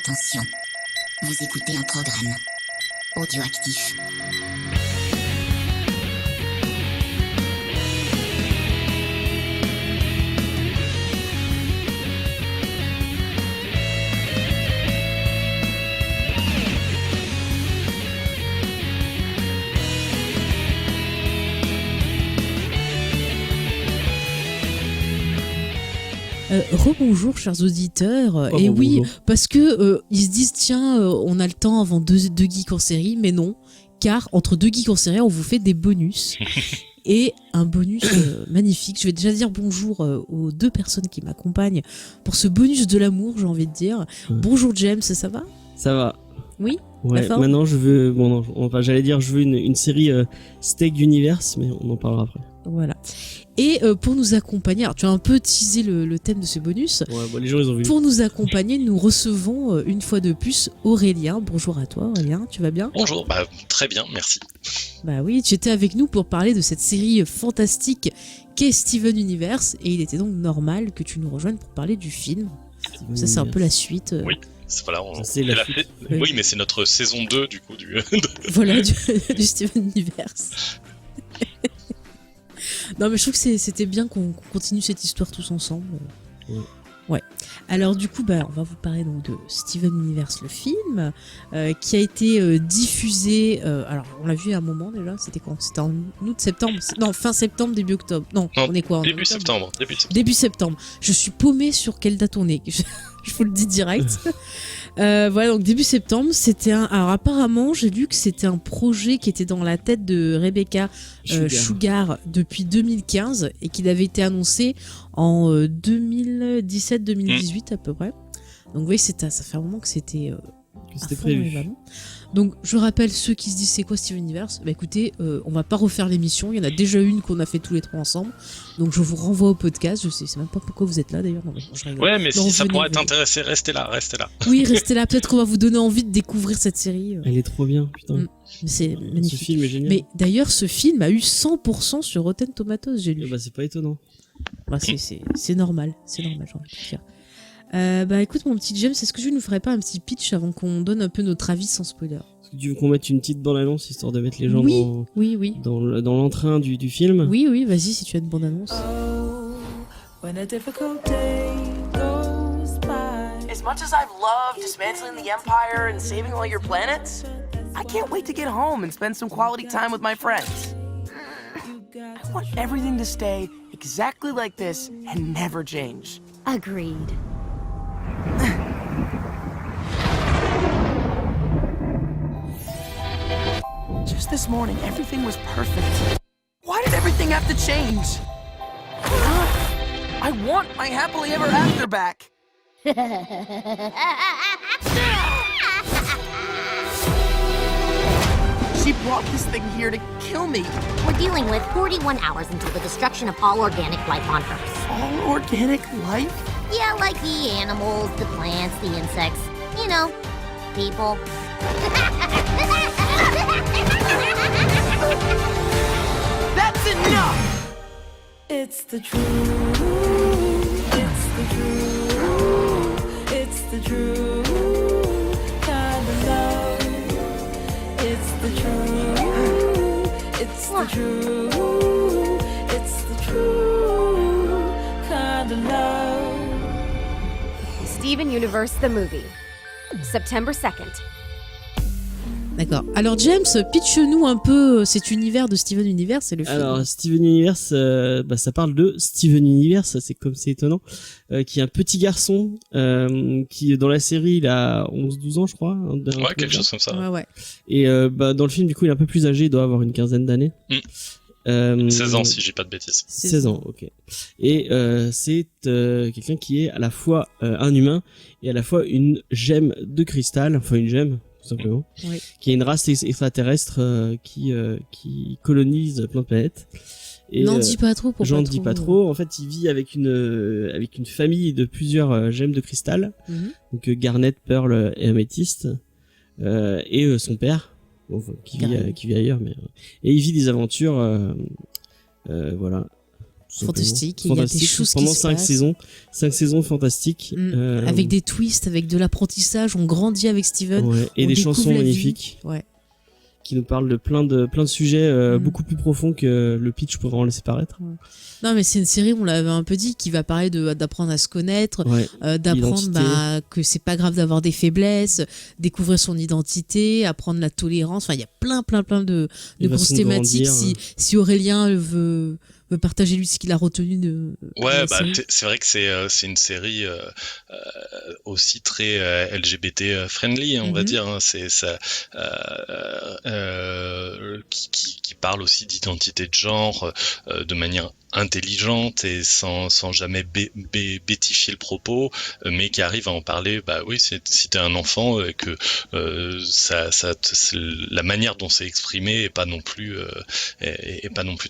Attention, vous écoutez un programme audioactif. Rebonjour chers auditeurs, et oui, parce que ils se disent tiens, on a le temps avant deux geeks en série, mais non, car entre deux geeks en série, on vous fait des bonus. Et un bonus magnifique. Je vais déjà dire bonjour aux deux personnes qui m'accompagnent pour ce bonus de l'amour, j'ai envie de dire. Bonjour James, ça va ? Ça va. Oui. Ouais, maintenant je veux, j'allais dire je veux une série Steak Universe, mais on en parlera après. Voilà. Et pour nous accompagner, alors tu as un peu teasé le thème de ce bonus. Ouais, les gens ils ont vu. Pour nous accompagner, nous recevons une fois de plus Aurélien. Bonjour à toi Aurélien, tu vas bien ? Bonjour, très bien, merci. Bah oui, tu étais avec nous pour parler de cette série fantastique qu'est Steven Universe, et il était donc normal que tu nous rejoignes pour parler du film. Steven ça c'est un peu la suite. Oui. Voilà, Oui. Oui, mais c'est notre saison 2 du coup Voilà, du Steven Universe. Non mais je trouve que c'était bien qu'on continue cette histoire tous ensemble. Ouais. Alors du coup, on va vous parler donc de Steven Universe, le film, qui a été diffusé. Alors on l'a vu à un moment déjà. C'était quand ? C'était en août, septembre. Non, fin septembre, début octobre. Non, on est quoi ? Début septembre. Début septembre. Je suis paumée sur quelle date on est. Je vous le dis direct. Voilà, donc début septembre, c'était alors apparemment, j'ai lu que c'était un projet qui était dans la tête de Rebecca Sugar depuis 2015 et qu'il avait été annoncé en 2017-2018 à peu près. Donc vous voyez, ça fait un moment que c'était prévu. Donc je rappelle ceux qui se disent c'est quoi Steven Universe, écoutez, on va pas refaire l'émission, il y en a déjà une qu'on a fait tous les trois ensemble, donc je vous renvoie au podcast. Je sais même pas pourquoi vous êtes là d'ailleurs. Non, je rigole. Ouais, mais si ça pourrait t'intéresser, restez là. Oui, restez là, peut-être qu'on va vous donner envie de découvrir cette série. Elle est trop bien, putain. C'est magnifique. Ce film est génial. Mais d'ailleurs ce film a eu 100% sur Rotten Tomatoes, j'ai lu. C'est pas étonnant. C'est normal, j'ai envie de dire. Écoute mon petit James, est-ce que je ne ferais pas un petit pitch avant qu'on donne un peu notre avis sans spoiler ? Est-ce que tu veux qu'on mette une petite bande-annonce histoire de mettre les gens oui. dans l'entrain du film ? Oui, vas-y si tu as une bande-annonce. When a difficult day goes by. As much as I've loved dismantling the Empire and saving all your planets, I can't wait to get home and spend some quality time with my friends. I want everything to stay exactly like this and never change. Agreed. Just this morning, everything was perfect. Why did everything have to change? I want my happily ever after back. She brought this thing here to kill me. We're dealing with 41 hours until the destruction of all organic life on Earth. All organic life? Yeah, like the animals, the plants, the insects. You know, people. That's enough! It's the truth. It's the truth. It's the truth. Kind of love. It's the truth. It's the truth. It's the truth. Kind of love. Steven Universe the movie. September 2nd. D'accord. Alors James, pitch-nous un peu cet univers de Steven Universe et le film. Alors Steven Universe, ça parle de Steven Universe, c'est étonnant, qui est un petit garçon qui dans la série il a 11-12 ans je crois. Ouais, quelque chose comme ça. Ouais. Et dans le film du coup il est un peu plus âgé, il doit avoir une quinzaine d'années. 16 ans si j'ai pas de bêtises. 16 ans, ok. Et c'est quelqu'un qui est à la fois un humain et à la fois une gemme de cristal, enfin une gemme tout simplement, qui est une race extraterrestre qui colonise plein de planètes. N'en dis pas trop pour j'en dis pas trop. En fait, il vit avec une famille de plusieurs gemmes de cristal, donc Garnet, Pearl et Améthyste, et son père. Qui vit ailleurs, mais et il vit des aventures, voilà, tout fantastique. Il y a des choses pendant qui se passent. 5 saisons fantastiques. Avec des twists, avec de l'apprentissage. On grandit avec Steven. Ouais, et des chansons magnifiques. Ouais. Qui nous parlent de plein de sujets beaucoup plus profonds que le pitch pourrait en laisser paraître. Ouais. Non, mais c'est une série, on l'avait un peu dit, qui va parler d'apprendre à se connaître, d'apprendre que c'est pas grave d'avoir des faiblesses, découvrir son identité, apprendre la tolérance. Enfin, il y a plein de grosses thématiques. Si Aurélien veut partager lui ce qu'il a retenu de la série. C'est vrai que c'est une série aussi très LGBT friendly, on va dire. Hein. C'est ça qui parle aussi d'identité de genre de manière intelligente et sans jamais bêtifier le propos, mais qui arrive à en parler. Si t'es un enfant et que la manière dont c'est exprimé est pas non plus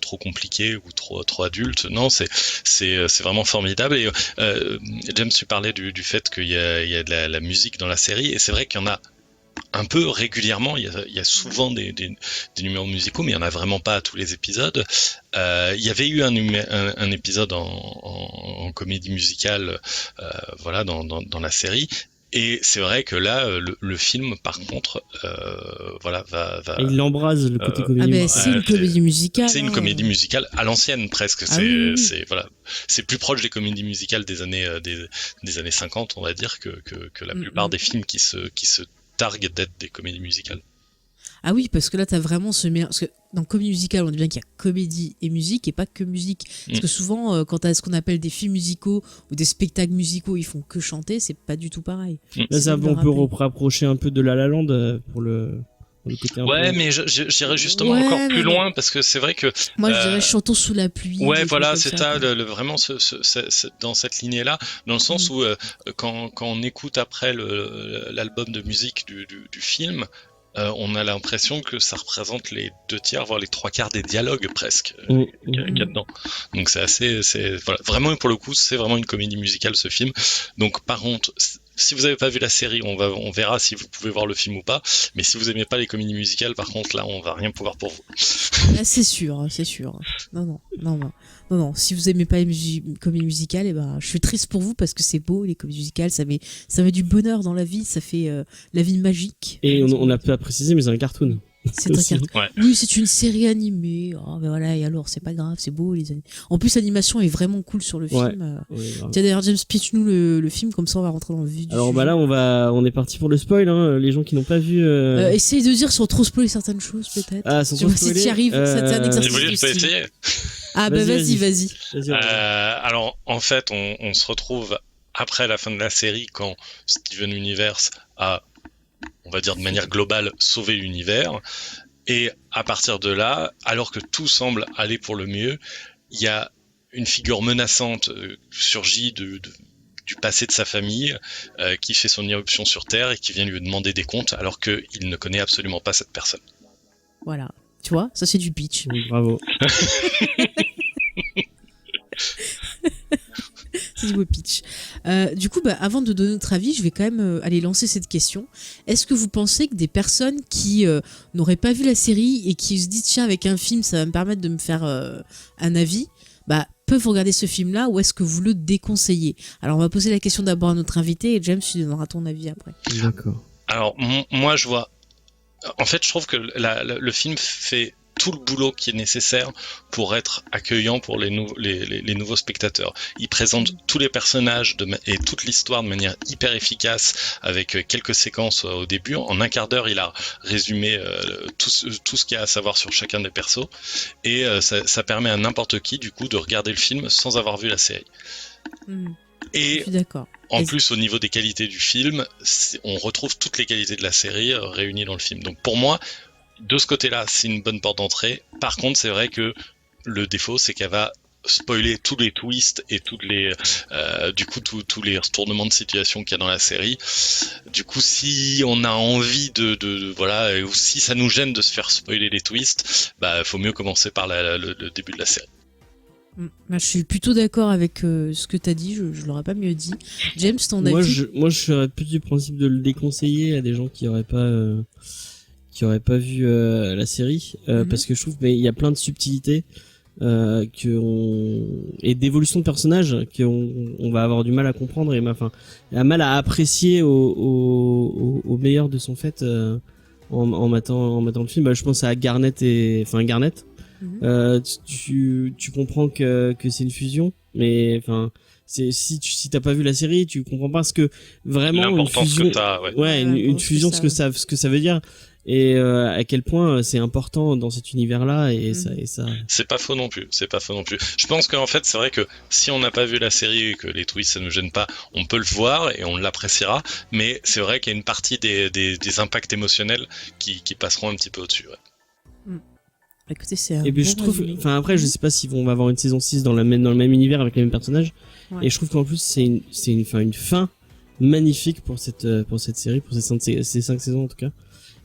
trop compliqué ou trop adulte. Non, c'est vraiment formidable. Et James, tu parlais du fait qu'il y a de la musique dans la série, et c'est vrai qu'il y en a un peu régulièrement. Il y a souvent des numéros musicaux, mais il n'y en a vraiment pas à tous les épisodes. Il y avait eu un épisode en comédie musicale dans la série. Et c'est vrai que là, le film, par contre, va. Il embrase le côté comédie. C'est une comédie musicale. C'est une comédie musicale à l'ancienne presque. C'est plus proche des comédies musicales des années 50, on va dire, que la plupart des films qui se targuent d'être des comédies musicales. Ah oui, parce que là, t'as vraiment ce mélange. Parce que dans comédie musicale, on dit bien qu'il y a comédie et musique et pas que musique. Parce que souvent, quand t'as ce qu'on appelle des films musicaux ou des spectacles musicaux, ils font que chanter, c'est pas du tout pareil. Là, on peut rapprocher un peu de La La Land pour le côté un peu... mais j'irais justement encore plus loin, parce que c'est vrai que... Moi, je dirais chantons sous la pluie. Ouais, voilà, c'est ça, vraiment dans cette lignée-là, dans le sens où quand on écoute après l'album de musique du film, on a l'impression que ça représente les 2/3, voire les 3/4 des dialogues presque qu'il y a dedans. Donc vraiment, pour le coup, c'est vraiment une comédie musicale, ce film. Donc par contre, si vous n'avez pas vu la série, on verra si vous pouvez voir le film ou pas. Mais si vous aimez pas les comédies musicales, par contre, là, on va rien pouvoir pour vous. C'est sûr. Non. Si vous aimez pas les comédies musicales, je suis triste pour vous, parce que c'est beau, les comédies musicales, ça met du bonheur dans la vie, ça fait la vie magique. Et on a pas précisé, mais c'est un cartoon. C'est très cartoon. Ouais. Oui, c'est une série animée. Et alors, c'est pas grave, c'est beau. En plus, l'animation est vraiment cool sur le film. Tiens, d'ailleurs, James, pitch-nous le film, comme ça on va rentrer dans le vif du sujet. Alors là, on est parti pour le spoil, hein. Les gens qui n'ont pas vu... Essaye de dire sans trop spoiler certaines choses, peut-être. Ah, sans trop spoiler. Si t'y arrives, c'est un exercice. Vous voulez essayer? Vas-y. Alors, en fait, on se retrouve après la fin de la série, quand Steven Universe a, on va dire de manière globale, sauvé l'univers. Et à partir de là, alors que tout semble aller pour le mieux, il y a une figure menaçante surgit du passé de sa famille qui fait son irruption sur Terre et qui vient lui demander des comptes, alors qu'il ne connaît absolument pas cette personne. Voilà. Tu vois, ça c'est du pitch. Oui, bravo. C'est du beau pitch. Du coup, avant de donner notre avis, je vais quand même aller lancer cette question. Est-ce que vous pensez que des personnes qui n'auraient pas vu la série et qui se disent tiens, avec un film, ça va me permettre de me faire un avis, peuvent regarder ce film-là, ou est-ce que vous le déconseillez? Alors, on va poser la question d'abord à notre invité, et James, tu donneras ton avis après. D'accord. Alors, moi, je vois... En fait, je trouve que le film fait tout le boulot qui est nécessaire pour être accueillant pour les nouveaux spectateurs. Il présente tous les personnages et toute l'histoire de manière hyper efficace, avec quelques séquences au début. En un quart d'heure, il a résumé tout ce qu'il y a à savoir sur chacun des persos, et ça permet à n'importe qui, du coup, de regarder le film sans avoir vu la série. Et en plus, au niveau des qualités du film, on retrouve toutes les qualités de la série réunies dans le film. Donc pour moi, de ce côté-là, c'est une bonne porte d'entrée. Par contre, c'est vrai que le défaut, c'est qu'elle va spoiler tous les twists et tous les retournements de situation qu'il y a dans la série. Du coup, si on a envie ou si ça nous gêne de se faire spoiler les twists, faut mieux commencer par le début de la série. Je suis plutôt d'accord avec ce que tu as dit, je l'aurais pas mieux dit. James, ton avis? Moi, je serais plus du principe de le déconseiller à des gens qui auraient pas vu la série, parce que je trouve qu'il y a plein de subtilités et d'évolution de personnages qu'on va avoir du mal à comprendre et mal à apprécier au meilleur de son fait en matant le film. Je pense à Garnet. Tu comprends que c'est une fusion, mais enfin si t'as pas vu la série, tu comprends pas ce que vraiment une fusion, une fusion, ce que ça veut dire. Et à quel point c'est important dans cet univers-là et ça. C'est pas faux non plus. Je pense qu'en fait, c'est vrai que si on n'a pas vu la série et que les twists ça ne gêne pas, on peut le voir et on l'appréciera. Mais c'est vrai qu'il y a une partie des impacts émotionnels qui passeront un petit peu au-dessus. Ouais. Écoutez, c'est et puis je trouve, enfin après, je sais pas si on va avoir une saison 6 dans le même univers avec les mêmes personnages. Ouais. Et je trouve qu'en plus c'est une fin magnifique pour cette série, pour ces 5 saisons en tout cas.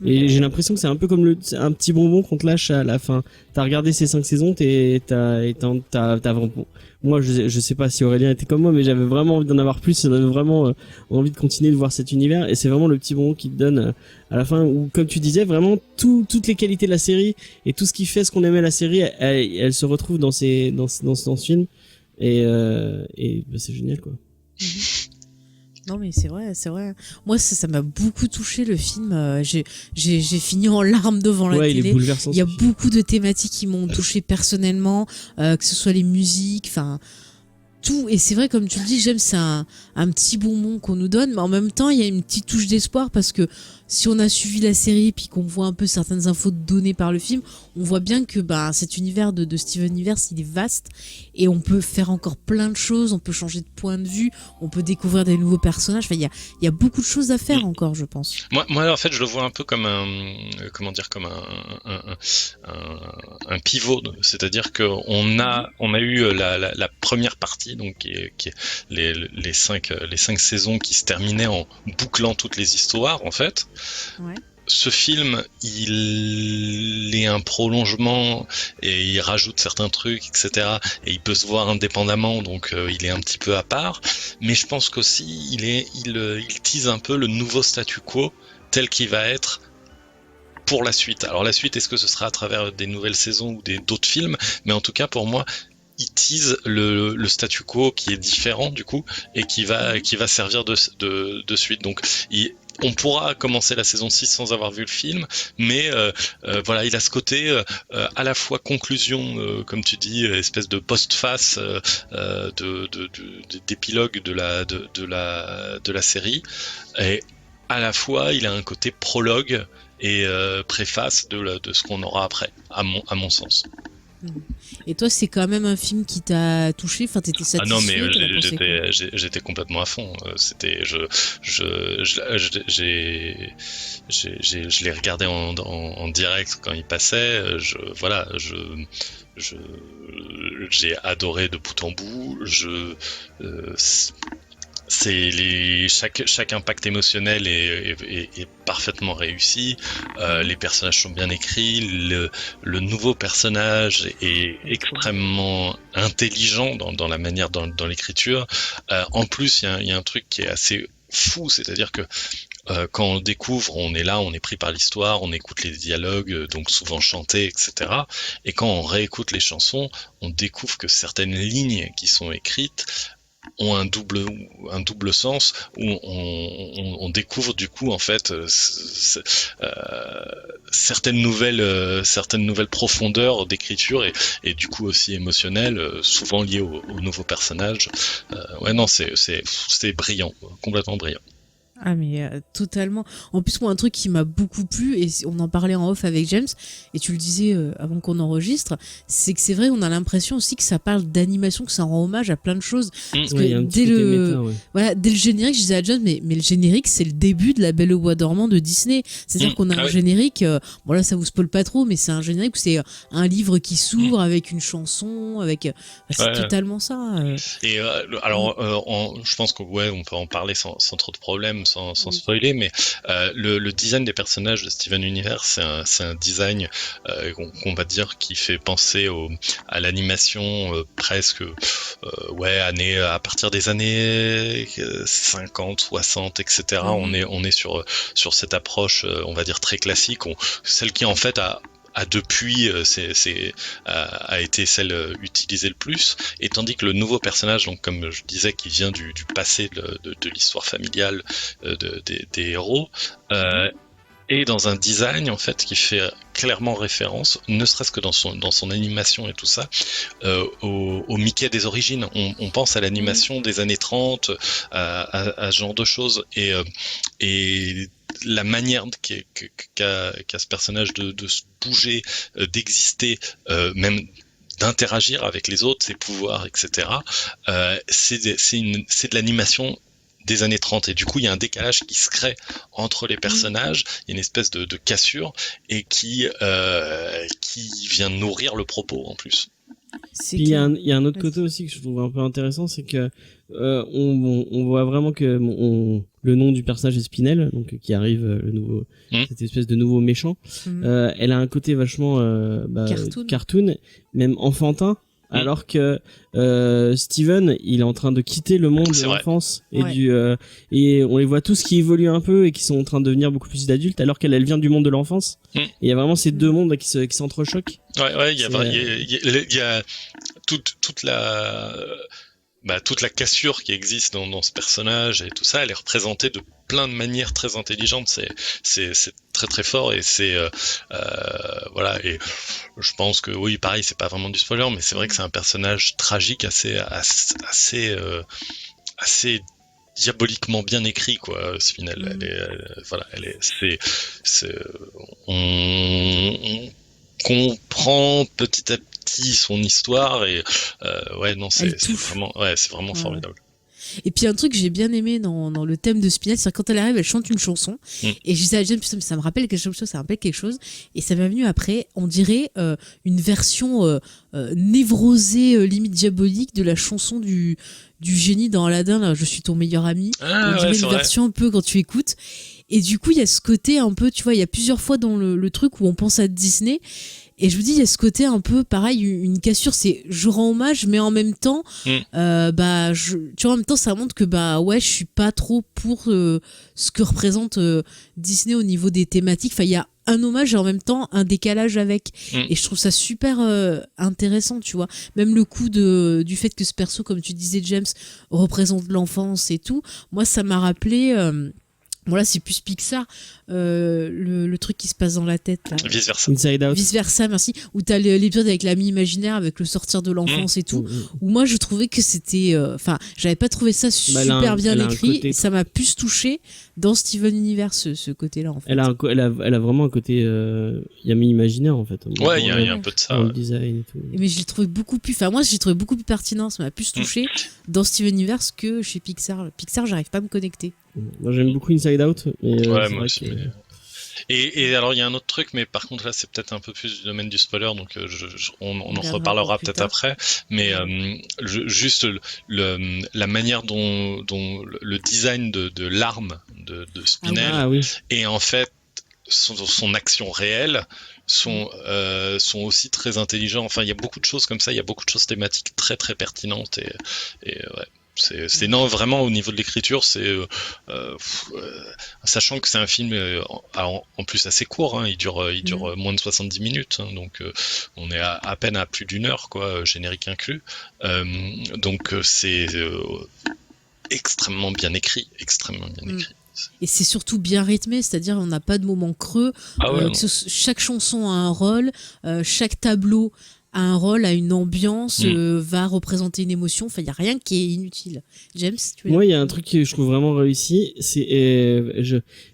Et j'ai l'impression que c'est un peu comme un petit bonbon qu'on te lâche à la fin. T'as regardé ces 5 saisons, t'as vraiment, moi je sais pas si Aurélien était comme moi, mais j'avais vraiment envie d'en avoir plus, j'avais vraiment envie de continuer de voir cet univers, et c'est vraiment le petit bonbon qui te donne à la fin, où comme tu disais, vraiment toutes les qualités de la série et tout ce qui fait ce qu'on aimait la série, elle se retrouve dans ce film, et c'est génial quoi. Non mais c'est vrai. Moi ça m'a beaucoup touché le film. J'ai fini en larmes devant la télé. Il est bouleversant. Il y a beaucoup de thématiques qui m'ont touché personnellement, que ce soit les musiques, enfin tout. Et c'est vrai, comme tu le dis, j'aime, c'est un petit bonbon qu'on nous donne, mais en même temps il y a une petite touche d'espoir parce que si on a suivi la série puis qu'on voit un peu certaines infos données par le film, on voit bien que cet univers de Steven Universe, il est vaste et on peut faire encore plein de choses, on peut changer de point de vue, on peut découvrir des nouveaux personnages. Enfin, il y a beaucoup de choses à faire encore, je pense. Moi, en fait, je le vois un peu comme un pivot, c'est-à-dire que on a eu la première partie, donc qui est les 5 saisons qui se terminaient en bouclant toutes les histoires, en fait. Ouais. Ce film, il est un prolongement et il rajoute certains trucs, etc. Et il peut se voir indépendamment, donc il est un petit peu à part. Mais je pense qu'aussi, il tease un peu le nouveau statu quo tel qu'il va être pour la suite. Alors la suite, est-ce que ce sera à travers des nouvelles saisons ou d'autres films? Mais en tout cas, pour moi, il tease le statu quo qui est différent du coup et qui va servir de suite. Donc on pourra commencer la saison 6 sans avoir vu le film, mais voilà, il a ce côté à la fois conclusion, comme tu dis, espèce de postface d'épilogue de la série, et à la fois il a un côté prologue et préface de ce qu'on aura après, à mon sens. Et toi, c'est quand même un film qui t'a touché, enfin t'étais satisfait? Ah non, mais j'étais complètement à fond. C'était, je l'ai regardé en direct quand il passait. J'ai adoré de bout en bout. Chaque impact émotionnel est parfaitement réussi. Les personnages sont bien écrits. Le nouveau personnage est extrêmement intelligent dans la manière, dans l'écriture. En plus, il y a un truc qui est assez fou, c'est-à-dire que quand on le découvre, on est là, on est pris par l'histoire, on écoute les dialogues, donc souvent chantés, etc. Et quand on réécoute les chansons, on découvre que certaines lignes qui sont écrites ont un double sens, où on découvre du coup en fait certaines nouvelles profondeurs d'écriture et du coup aussi émotionnelles, souvent liées au nouveau personnage. Ouais, non, c'est brillant, complètement brillant. Ah mais totalement. En plus, moi, un truc qui m'a beaucoup plu, et on en parlait en off avec James, et tu le disais avant qu'on enregistre, c'est que c'est vrai, on a l'impression aussi que ça parle d'animation, que ça rend hommage à plein de choses. Parce que dès le générique, je disais à James, mais le générique, c'est le début de La Belle au Bois dormant de Disney. C'est-à-dire qu'on a un générique, bon là, ça vous spoil pas trop, mais c'est un générique où c'est un livre qui s'ouvre avec une chanson, c'est totalement ça. Et alors, je pense qu'on peut en parler sans trop de problèmes, sans spoiler, mais le design des personnages de Steven Universe, c'est un design qu'on va dire qui fait penser à l'animation presque à partir des années 50, 60, etc. On est sur cette approche, on va dire très classique, celle qui en fait depuis a été celle utilisée le plus, et tandis que le nouveau personnage, donc comme je disais, qui vient du passé de l'histoire familiale des héros, et dans un design en fait qui fait clairement référence, ne serait-ce que dans son animation et tout ça, au Mickey des origines. On pense à l'animation des années 30, à ce genre de choses, et la manière qu'a ce personnage de se bouger, d'exister, même d'interagir avec les autres, ses pouvoirs, etc. C'est de l'animation des années 30, et du coup il y a un décalage qui se crée entre les personnages, il y a une espèce de cassure, et qui vient nourrir le propos en plus. Il y a un autre côté aussi que je trouve un peu intéressant, c'est que on voit vraiment que le nom du personnage est Spinel, donc qui arrive le nouveau, cette espèce de nouveau méchant. Elle a un côté vachement cartoon, même enfantin. Alors que Steven, il est en train de quitter le monde de l'enfance et et on les voit tous qui évoluent un peu et qui sont en train de devenir beaucoup plus d'adultes, alors qu'elle vient du monde de l'enfance. Et il y a vraiment ces deux mondes qui s'entrechoquent. Ouais, il y a toute la cassure qui existe dans ce personnage et tout ça, elle est représentée de plein de manières très intelligentes. C'est très très fort, et c'est voilà. Et je pense que oui, pareil, c'est pas vraiment du spoiler, mais c'est vrai que c'est un personnage tragique assez diaboliquement bien écrit, quoi. Spinel, on comprend petit à petit son histoire, et c'est vraiment formidable. Et puis un truc que j'ai bien aimé dans le thème de Spinel, c'est quand elle arrive, elle chante une chanson, et je disais à James, putain, mais ça me rappelle quelque chose, et ça m'est venu après, on dirait une version névrosée, limite diabolique de la chanson du génie dans Aladdin, là, je suis ton meilleur ami. On dirait une version un peu quand tu écoutes. Et du coup, il y a ce côté un peu, tu vois, il y a plusieurs fois dans le truc où on pense à Disney. Et je me dis, il y a ce côté un peu pareil, une cassure, c'est je rends hommage, mais en même temps, tu vois, en même temps, ça montre que je suis pas trop pour ce que représente Disney au niveau des thématiques. Enfin, il y a un hommage et en même temps un décalage avec. Et je trouve ça super intéressant, tu vois. Même le coup du fait que ce perso, comme tu disais, James, représente l'enfance et tout. Moi, ça m'a rappelé. Voilà, c'est plus Pixar, le truc qui se passe dans la tête là. Vice versa. Inside Out. Vice versa, merci. Où t'as l'épisode avec l'ami imaginaire, avec le sortir de l'enfance et tout. Où moi je trouvais que c'était, j'avais pas trouvé ça super bien écrit. Et ça m'a plus touché dans Steven Universe, ce côté-là en fait. Elle a vraiment un côté yami imaginaire en fait. Ouais, il y a un peu de ça. Dans le design et tout. Mais j'ai trouvé beaucoup plus, moi j'ai trouvé beaucoup plus pertinent, ça m'a plus touché dans Steven Universe que chez Pixar. Pixar, j'arrive pas à me connecter. Moi j'aime beaucoup Inside Out, mais moi aussi. Et alors il y a un autre truc, mais par contre là c'est peut-être un peu plus du domaine du spoiler, donc on en reparlera peut-être après. Mais juste la manière dont le design de l'arme de Spinel et en fait son action réelle sont aussi très intelligents. Enfin, il y a beaucoup de choses comme ça, il y a beaucoup de choses thématiques très très pertinentes, et ouais. C'est non, vraiment au niveau de l'écriture, c'est sachant que c'est un film en plus assez court, hein, il dure moins de 70 minutes, hein, donc on est à peine à plus d'une heure, quoi, générique inclus, donc c'est extrêmement bien écrit. Et c'est surtout bien rythmé, c'est-à-dire on n'a pas de moment creux, chaque chanson a un rôle, chaque tableau a un rôle, a une ambiance, va représenter une émotion. Enfin, il n'y a rien qui est inutile. James, tu veux dire ? Moi, il y a un truc que je trouve vraiment réussi, c'est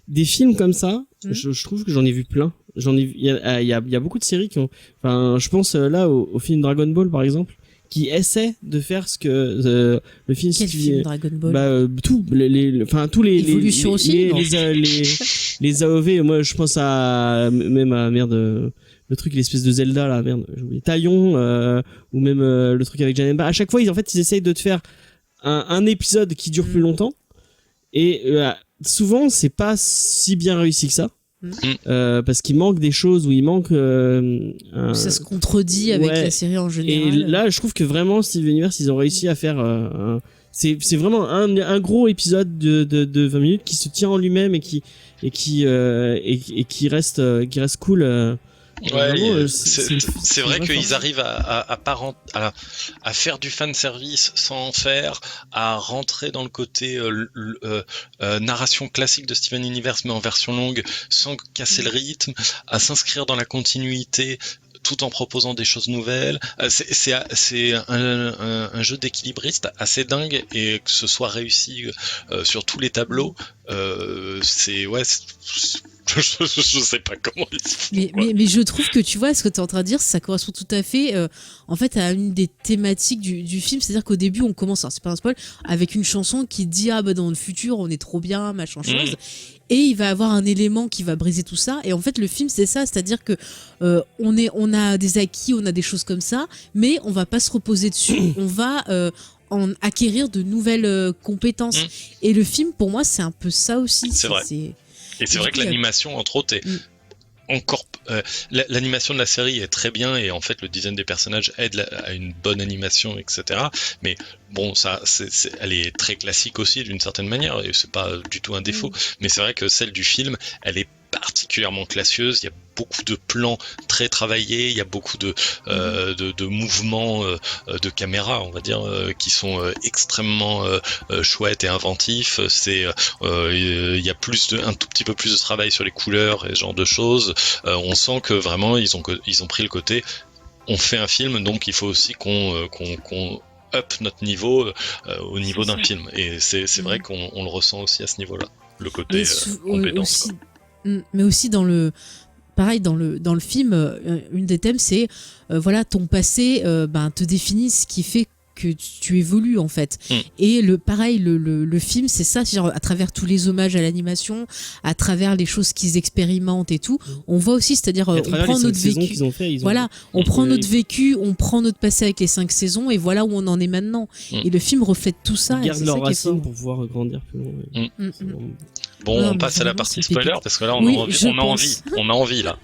des films comme ça. Je trouve que j'en ai vu plein. Il y a beaucoup de séries qui ont. Enfin, je pense là au film Dragon Ball par exemple, qui essaie de faire ce que le film. Quel film Dragon Ball ? Tous les Évolution aussi. Les AOV. Moi, je pense le truc, l'espèce de Zelda là, j'ai oublié, Taillon, ou même le truc avec Janemba. À chaque fois, ils essayent de te faire un épisode qui dure plus longtemps, et souvent c'est pas si bien réussi que ça, parce qu'il manque des choses, ou il manque ça se contredit avec la série en général. Et là, je trouve que vraiment Steven Universe, ils ont réussi à faire c'est vraiment un gros épisode de 20 minutes qui se tient en lui-même et qui reste cool. Vraiment, c'est vrai qu'ils arrivent à faire du fan service sans en faire, à rentrer dans le côté narration classique de Steven Universe mais en version longue sans casser le rythme, à s'inscrire dans la continuité tout en proposant des choses nouvelles. C'est un jeu d'équilibriste assez dingue, et que ce soit réussi sur tous les tableaux, je sais pas comment ils font. Mais je trouve que tu vois ce que tu es en train de dire, ça correspond tout à fait en fait à une des thématiques du film. C'est-à-dire qu'au début on commence, alors c'est pas un spoil, avec une chanson qui dit dans le futur on est trop bien, machin chose. Et il va avoir un élément qui va briser tout ça. Et en fait, le film, c'est ça. C'est-à-dire que on a des acquis, on a des choses comme ça, mais on va pas se reposer dessus. On va en acquérir de nouvelles compétences. Et le film, pour moi, c'est un peu ça aussi. C'est vrai. Et c'est vrai que l'animation, entre autres, est encore... l'animation de la série est très bien, et en fait le design des personnages aide à une bonne animation, etc. Mais bon, ça, elle est très classique aussi d'une certaine manière, et c'est pas du tout un défaut. Mais c'est vrai que celle du film, elle est particulièrement classieuse. Il y a beaucoup de plans très travaillés, il y a beaucoup de mouvements de caméra, on va dire, qui sont extrêmement chouettes et inventifs. Il y a un tout petit peu plus de travail sur les couleurs et ce genre de choses. On sent que vraiment ils ont pris le côté, on fait un film, donc il faut aussi qu'on up notre niveau au niveau d'un film. Et c'est vrai qu'on le ressent aussi à ce niveau-là, le côté compétence. Mais aussi dans le film, une des thèmes, c'est ton passé te définit, ce qui fait que tu évolues en fait. Et le film, c'est ça, genre, à travers tous les hommages à l'animation, à travers les choses qu'ils expérimentent et tout, on voit aussi, c'est-à-dire on prend notre vécu, on prend notre vécu, on prend notre passé avec les 5 saisons, et voilà où on en est maintenant. Et le film reflète tout ça. Ils gardent leurs racines pour pouvoir grandir plus loin. Bon, on passe à la partie spoiler, parce que là on a envie là.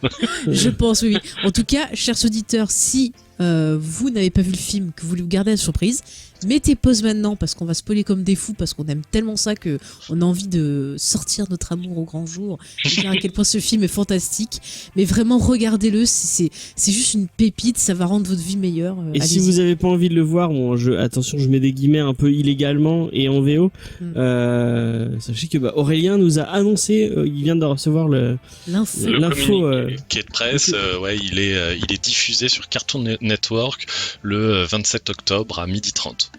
Je pense, oui. En tout cas, chers auditeurs, si vous n'avez pas vu le film, que vous voulez vous garder la surprise, mettez pause maintenant, parce qu'on va spoiler comme des fous, parce qu'on aime tellement ça que on a envie de sortir notre amour au grand jour et dire à quel point ce film est fantastique. Mais vraiment, regardez-le, c'est juste une pépite, ça va rendre votre vie meilleure. Et si vous n'avez pas envie de le voir, attention, je mets des guillemets un peu illégalement et en VO, sachez que Aurélien nous a annoncé, il vient de recevoir l'info qui est de presse. Il est diffusé sur Cartoon Network le 27 octobre à 12h30.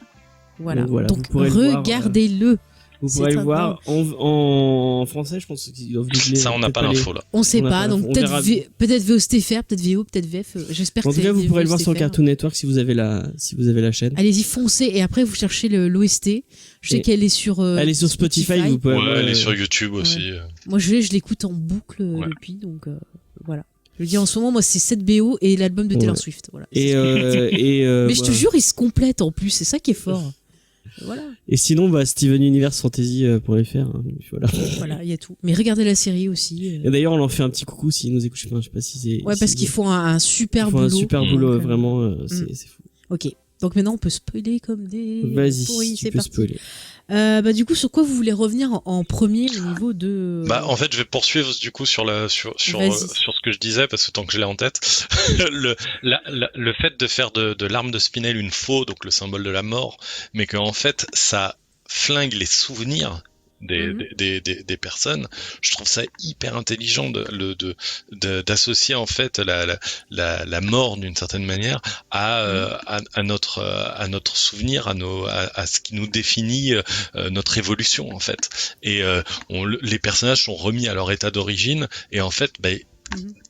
Voilà. Donc regardez-le. Vous pourrez le voir en français, je pense qu'ils doivent doubler. Ça, on n'a pas l'info là. On sait pas, donc peut-être VOSTFR, peut-être VO, peut-être VF. J'espère que en tout cas, vous pourrez le voir sur Cartoon Network si vous avez la chaîne. Allez-y, foncez, et après vous cherchez l'OST. Je sais qu'elle est sur. Elle est sur Spotify, vous pouvez. Elle est sur YouTube aussi. Moi, je l'écoute en boucle depuis, donc voilà. Je le dis en ce moment, moi c'est cette BO et l'album de Taylor Swift. Voilà. Mais je te jure, ils se complètent en plus, c'est ça qui est fort. Voilà. Et sinon, Steven Universe Fantasy.fr. Voilà, il y a tout. Mais regardez la série aussi. Et d'ailleurs, on leur fait un petit coucou s'ils nous écoutent. Je sais pas si c'est. Ouais, parce qu'ils font un super boulot. Un super boulot, vraiment. C'est fou. Ok. Donc maintenant, on peut spoiler comme des. Vas-y, tu peux spoiler. Du coup, sur quoi vous voulez revenir en premier au niveau de... en fait, je vais poursuivre du coup sur ce que je disais, parce que tant que je l'ai en tête, le fait de faire de l'arme de Spinel une faux, donc le symbole de la mort, mais qu'en fait, ça flingue les souvenirs des personnes. Je trouve ça hyper intelligent d'associer en fait la mort d'une certaine manière à notre souvenir, à ce qui nous définit notre évolution en fait. Et les personnages sont remis à leur état d'origine, et en fait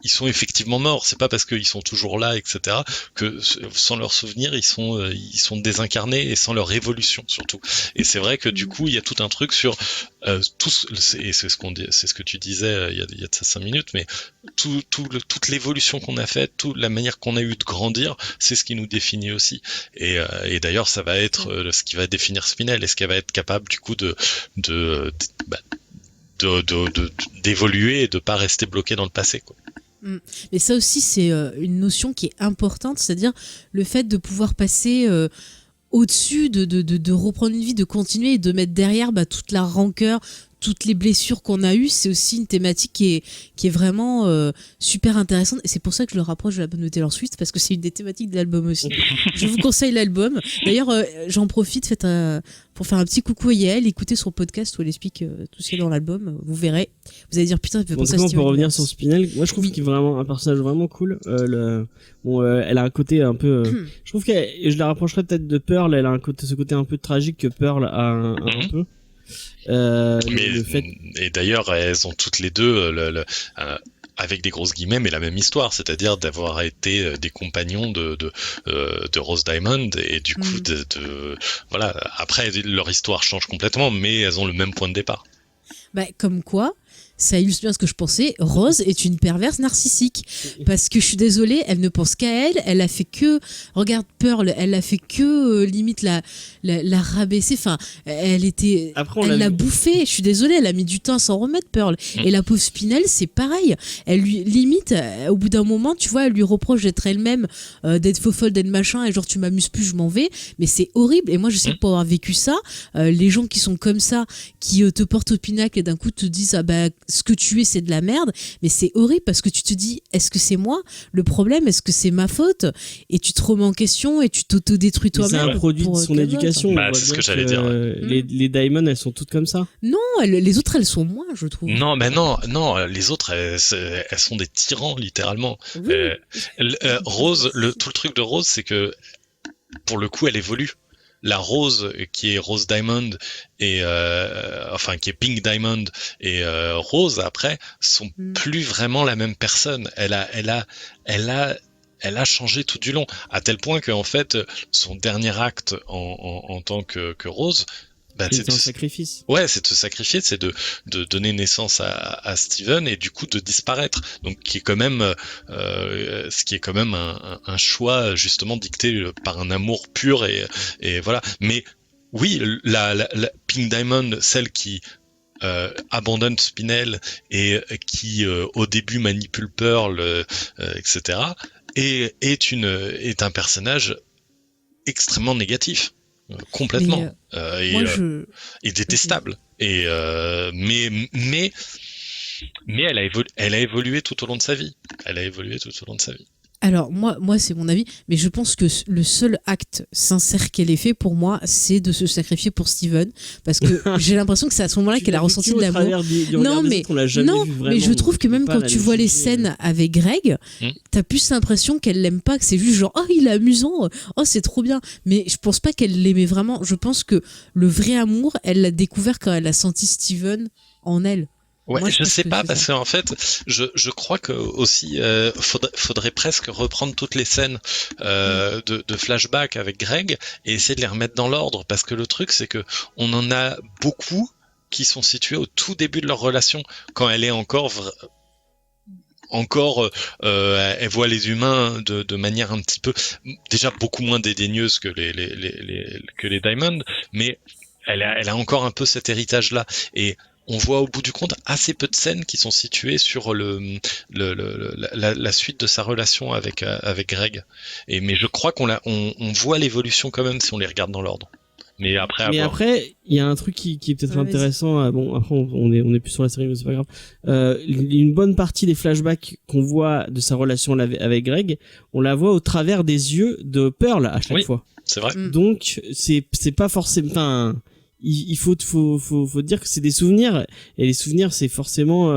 ils sont effectivement morts. C'est pas parce qu'ils sont toujours là, etc., que sans leurs souvenirs ils sont désincarnés, et sans leur évolution surtout. Et c'est vrai que du coup il y a tout un truc sur et c'est ce que tu disais il y a de ça 5 minutes, mais toute l'évolution qu'on a faite, toute la manière qu'on a eu de grandir, c'est ce qui nous définit aussi. Et d'ailleurs ça va être ce qui va définir Spinel. Est-ce qu'elle va être capable du coup d'évoluer et de pas rester bloqué dans le passé, quoi. Mais ça aussi, c'est une notion qui est importante, c'est-à-dire le fait de pouvoir passer au-dessus, de reprendre une vie, de continuer, et de mettre derrière toute la rancœur, toutes les blessures qu'on a eues, c'est aussi une thématique qui est vraiment super intéressante. Et c'est pour ça que je le rapproche de l'album de Taylor Swift, parce que c'est une des thématiques de l'album aussi. Je vous conseille l'album. D'ailleurs, j'en profite pour faire un petit coucou à Yael, écoutez son podcast où elle explique tout ce qui est dans l'album. Vous verrez. Vous allez dire, putain, il fait penser à Steven pour revenir Universe. sur Spinel, moi je trouve qu'il est vraiment un personnage vraiment cool. Elle a un côté un peu... je trouve que je la rapprocherais peut-être de Pearl, elle a ce côté un peu tragique que Pearl a un peu. Et d'ailleurs, elles ont toutes les deux avec des grosses guillemets, mais la même histoire, c'est-à-dire d'avoir été des compagnons de Rose Diamond, et du coup, voilà. Après, leur histoire change complètement, mais elles ont le même point de départ. Bah, comme quoi, ça illustre bien ce que je pensais. Rose est une perverse narcissique. Parce que je suis désolée, elle ne pense qu'à elle. Elle a fait que... Regarde Pearl, elle a fait que limite la rabaisser. Enfin, elle l'a bouffée. Je suis désolée, elle a mis du temps à s'en remettre, Pearl. Et la pauvre Spinel, c'est pareil. Elle lui, limite, au bout d'un moment, tu vois, elle lui reproche d'être elle-même, d'être faux folle, d'être machin, et genre tu m'amuses plus, je m'en vais. Mais c'est horrible. Et moi, je sais que pour avoir vécu ça, les gens qui sont comme ça, qui te portent au pinacle et d'un coup te disent, ah bah, ce que tu es, c'est de la merde, mais c'est horrible parce que tu te dis, est-ce que c'est moi le problème, est-ce que c'est ma faute, et tu te remets en question et tu t'autodétruis toi-même. C'est un produit de son éducation. Bah, c'est ce que j'allais dire. Les Diamond, elles sont toutes comme ça. Non, les autres, elles sont moins, je trouve. Non, mais non, les autres, elles sont des tyrans, littéralement. Oui. Rose, tout le truc de Rose, c'est que pour le coup, elle évolue. La Rose, qui est Rose Diamond, et qui est Pink Diamond, et Rose, après, sont plus vraiment la même personne. Elle a changé tout du long, à tel point que, en fait, son dernier acte en tant que Rose, bah, c'est un sacrifice. Ouais, c'est de se sacrifier, c'est de donner naissance à Steven, et du coup de disparaître. Donc, qui est quand même, ce qui est quand même un choix justement dicté par un amour pur, et voilà. Mais oui, la Pink Diamond, celle qui abandonne Spinel et qui au début manipule Pearl, etc., est un personnage extrêmement négatif. Complètement. Et détestable. Et mais elle a évolué tout au long de sa vie. Alors moi c'est mon avis, mais je pense que le seul acte sincère qu'elle ait fait pour moi, c'est de se sacrifier pour Steven, parce que j'ai l'impression que c'est à ce moment-là qu'elle a ressenti de l'amour. Non, mais je trouve que même quand tu vois les scènes avec Greg, t'as plus l'impression qu'elle l'aime pas, que c'est juste genre oh il est amusant, oh c'est trop bien. Mais je pense pas qu'elle l'aimait vraiment. Je pense que le vrai amour, elle l'a découvert quand elle a senti Steven en elle. Ouais, moi, je sais pas, parce qu'en fait, je crois que aussi faudrait presque reprendre toutes les scènes de flashback avec Greg et essayer de les remettre dans l'ordre, parce que le truc c'est que on en a beaucoup qui sont situés au tout début de leur relation, quand elle est encore elle voit les humains de manière un petit peu, déjà beaucoup moins dédaigneuse que les Diamond, mais elle a encore un peu cet héritage là, et on voit au bout du compte assez peu de scènes qui sont situées sur la suite de sa relation avec Greg. Mais je crois qu'on voit l'évolution quand même si on les regarde dans l'ordre. Mais après, il y a un truc qui est peut-être intéressant. Bon, après, on est plus sur la série, mais c'est pas grave. Une bonne partie des flashbacks qu'on voit de sa relation avec Greg, on la voit au travers des yeux de Pearl à chaque fois. C'est vrai. Donc, c'est pas forcément, enfin, il faut dire que c'est des souvenirs, et les souvenirs c'est forcément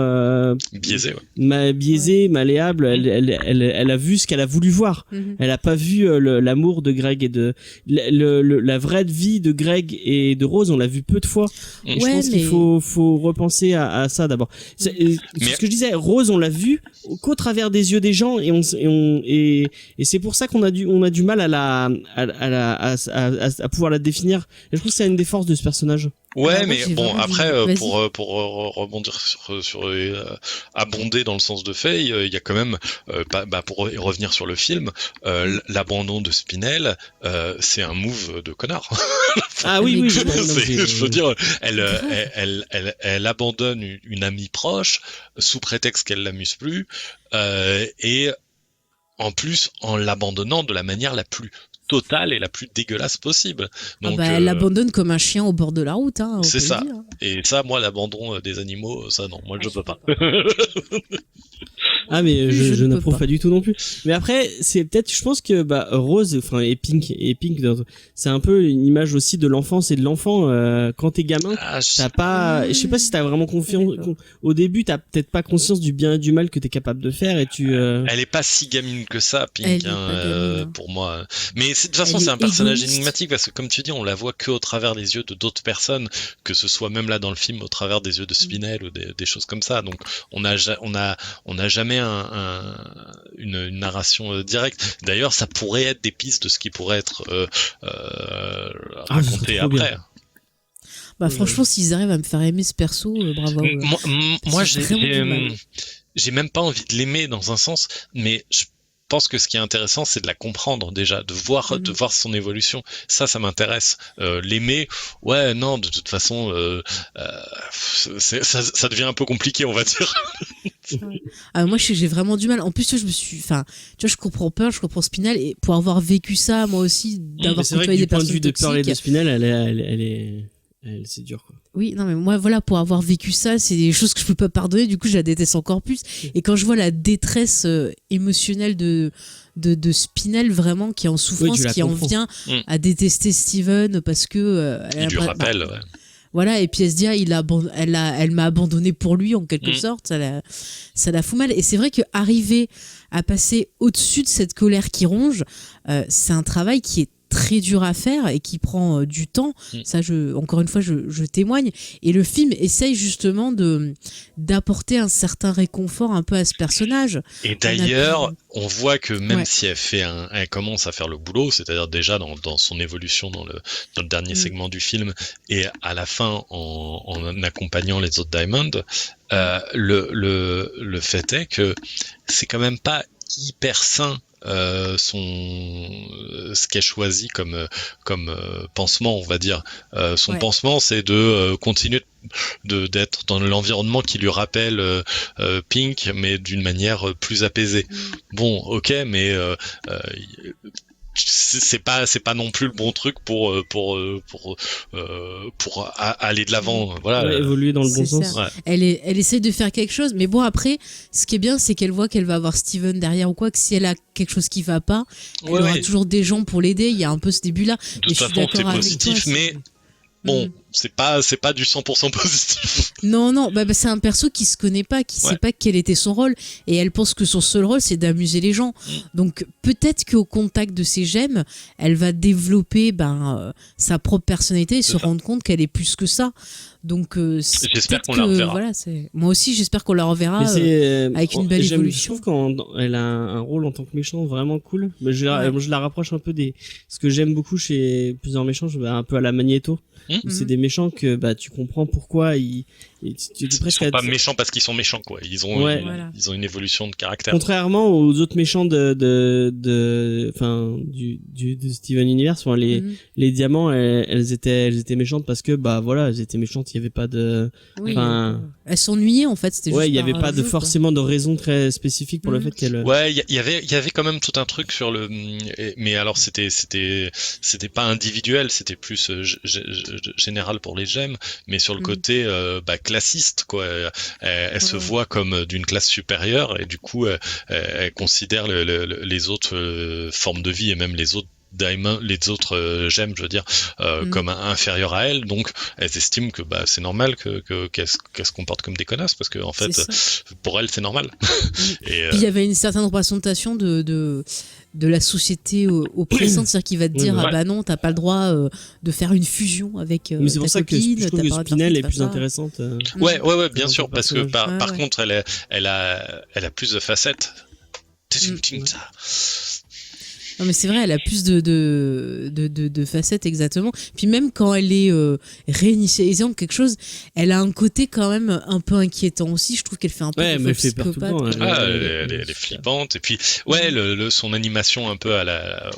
biaisé, malléable. Elle a vu ce qu'elle a voulu voir. Elle a pas vu l'amour de Greg et de la vraie vie de Greg et de Rose, on l'a vu peu de fois. Je pense qu'il faut repenser à ça d'abord. Ce que je disais, Rose, on l'a vu qu'au travers des yeux des gens, et c'est pour ça qu'on a du mal à pouvoir la définir. Et je trouve que c'est une des forces de ce personnage. Ouais, mais bon, après, pour rebondir sur abonder dans le sens de Faye, il y a quand même, pour revenir sur le film, l'abandon de Spinel, c'est un move de connard. Ah oui. Je veux dire, elle abandonne une amie proche sous prétexte qu'elle l'amuse plus, et en plus en l'abandonnant de la manière la plus totale et la plus dégueulasse possible. Donc, elle l'abandonne comme un chien au bord de la route. C'est ça. Et ça, moi, l'abandon des animaux, ça non, moi je peux pas. Ah mais je n'approuve pas du tout non plus. Mais après c'est peut-être, je pense que Rose, enfin et Pink, c'est un peu une image aussi de l'enfance et de l'enfant. Quand t'es gamin, t'as pas, je sais pas si t'as vraiment confiance. Au début, t'as peut-être pas conscience du bien et du mal que t'es capable de faire et tu. Elle est pas si gamine que ça, Pink, pour moi. Mais de toute façon, c'est un personnage énigmatique parce que comme tu dis, on la voit que au travers des yeux de d'autres personnes, que ce soit même là dans le film au travers des yeux de Spinel ou des choses comme ça. Donc on a jamais une narration directe. D'ailleurs, ça pourrait être des pistes de ce qui pourrait être raconté après. Franchement, s'ils arrivent à me faire aimer ce perso, bravo. Moi, j'ai même pas envie de l'aimer dans un sens, mais je pense que ce qui est intéressant, c'est de la comprendre déjà, de voir son évolution. Ça m'intéresse. L'aimer, ouais, non, de toute façon, ça devient un peu compliqué, on va dire. Moi, j'ai vraiment du mal. En plus, je comprends Spinel, et pour avoir vécu ça, moi aussi, d'avoir côtoyé des personnes toxiques. C'est vrai que du point de vue de Spinel, c'est dur, quoi. Oui, non, mais moi, voilà, pour avoir vécu ça, c'est des choses que je peux pas pardonner, du coup, je la déteste encore plus. Et quand je vois la détresse émotionnelle de Spinel, vraiment, qui est en souffrance, qui en vient à détester Steven parce que... il lui rappelle, ouais. Voilà, et puis elle se dit, elle m'a abandonné pour lui, en quelque sorte, ça la fout mal. Et c'est vrai qu'arriver à passer au-dessus de cette colère qui ronge, c'est un travail qui est très dur à faire et qui prend du temps. Ça, encore une fois, je témoigne. Et le film essaye justement d'apporter un certain réconfort un peu à ce personnage. Et d'ailleurs, on voit que même si elle commence à faire le boulot, c'est-à-dire déjà dans son évolution dans le dernier segment du film et à la fin en accompagnant les autres Diamond, le fait est que c'est quand même pas hyper sain ce qu'elle choisit comme pansement, on va dire. Son pansement, c'est de continuer d'être dans l'environnement qui lui rappelle Pink, mais d'une manière plus apaisée. Bon, ok, mais c'est pas non plus le bon truc pour aller de l'avant, voilà. Évoluer dans le bon sens. Ouais. Elle essaie de faire quelque chose, mais bon, après, ce qui est bien, c'est qu'elle voit qu'elle va avoir Steven derrière ou quoi, que si elle a quelque chose qui va pas, elle aura toujours des gens pour l'aider. Il y a un peu ce début-là. De toute façon, c'est positif, mais bon, c'est pas du 100% positif. Non, c'est un perso qui se connaît pas, qui sait pas quel était son rôle, et elle pense que son seul rôle c'est d'amuser les gens. Donc peut-être qu'au contact de ces gemmes, elle va développer sa propre personnalité et se rendre compte qu'elle est plus que ça. Donc j'espère qu'on la reverra. Voilà, moi aussi j'espère qu'on la reverra avec une belle évolution. Je trouve qu'elle a un rôle en tant que méchant vraiment cool. Mais je la rapproche un peu ce que j'aime beaucoup chez plusieurs méchants, un peu à la Magneto. C'est des méchants que tu comprends pourquoi ils sont pas méchants parce qu'ils sont méchants, quoi. Ils ont une évolution de caractère. Contrairement aux autres méchants de Steven Universe, les diamants, elles étaient méchantes parce que elles étaient méchantes, il y avait pas de elles s'ennuyaient en fait, c'était juste il y avait pas forcément de raison très spécifique pour le fait qu'elles il y avait quand même tout un truc sur mais alors c'était pas individuel, c'était plus général pour les gemmes, mais sur le côté classiste, quoi. Elle se voit comme d'une classe supérieure et du coup elle considère les autres formes de vie et même les autres gemmes, je veux dire, comme inférieures à elle, donc elles estiment que c'est normal qu'elles se comportent comme des connasses parce que en fait pour elles c'est normal. Et puis il y avait une certaine représentation de la société oppressante, c'est-à-dire qu'il va te dire non, t'as pas le droit de faire une fusion avec mais c'est pour ça copine, que je trouve que Spinel est plus intéressante. Ouais, bien sûr, parce que par contre elle a plus de facettes. Non mais c'est vrai, elle a plus de facettes, exactement. Puis même quand elle est réinitialisée en quelque chose, elle a un côté quand même un peu inquiétant aussi. Je trouve qu'elle fait un peu mais elle fait peur tout le temps. Elle est flippante. Et puis son animation un peu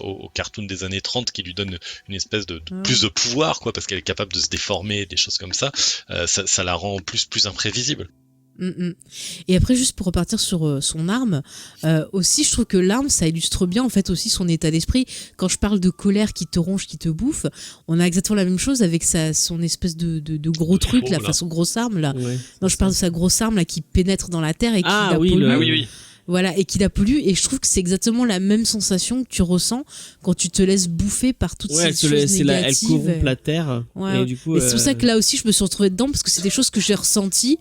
au cartoon des années 30 qui lui donne une espèce de plus de pouvoir, quoi, parce qu'elle est capable de se déformer, des choses comme ça. Ça la rend plus imprévisible. Et après, juste pour repartir sur son arme, aussi, je trouve que l'arme, ça illustre bien en fait aussi son état d'esprit. Quand je parle de colère qui te ronge, qui te bouffe, on a exactement la même chose avec son espèce de gros truc, là, façon grosse arme là. Ouais, non, je parle de sa grosse arme là qui pénètre dans la terre et qui la oui, pollue. Oui. Voilà, et qui la pollue. Et je trouve que c'est exactement la même sensation que tu ressens quand tu te laisses bouffer par toutes ces choses négatives. Elle corrompt la terre. Ouais, et du coup, c'est pour ça que là aussi, je me suis retrouvée dedans parce que c'est des choses que j'ai ressenties.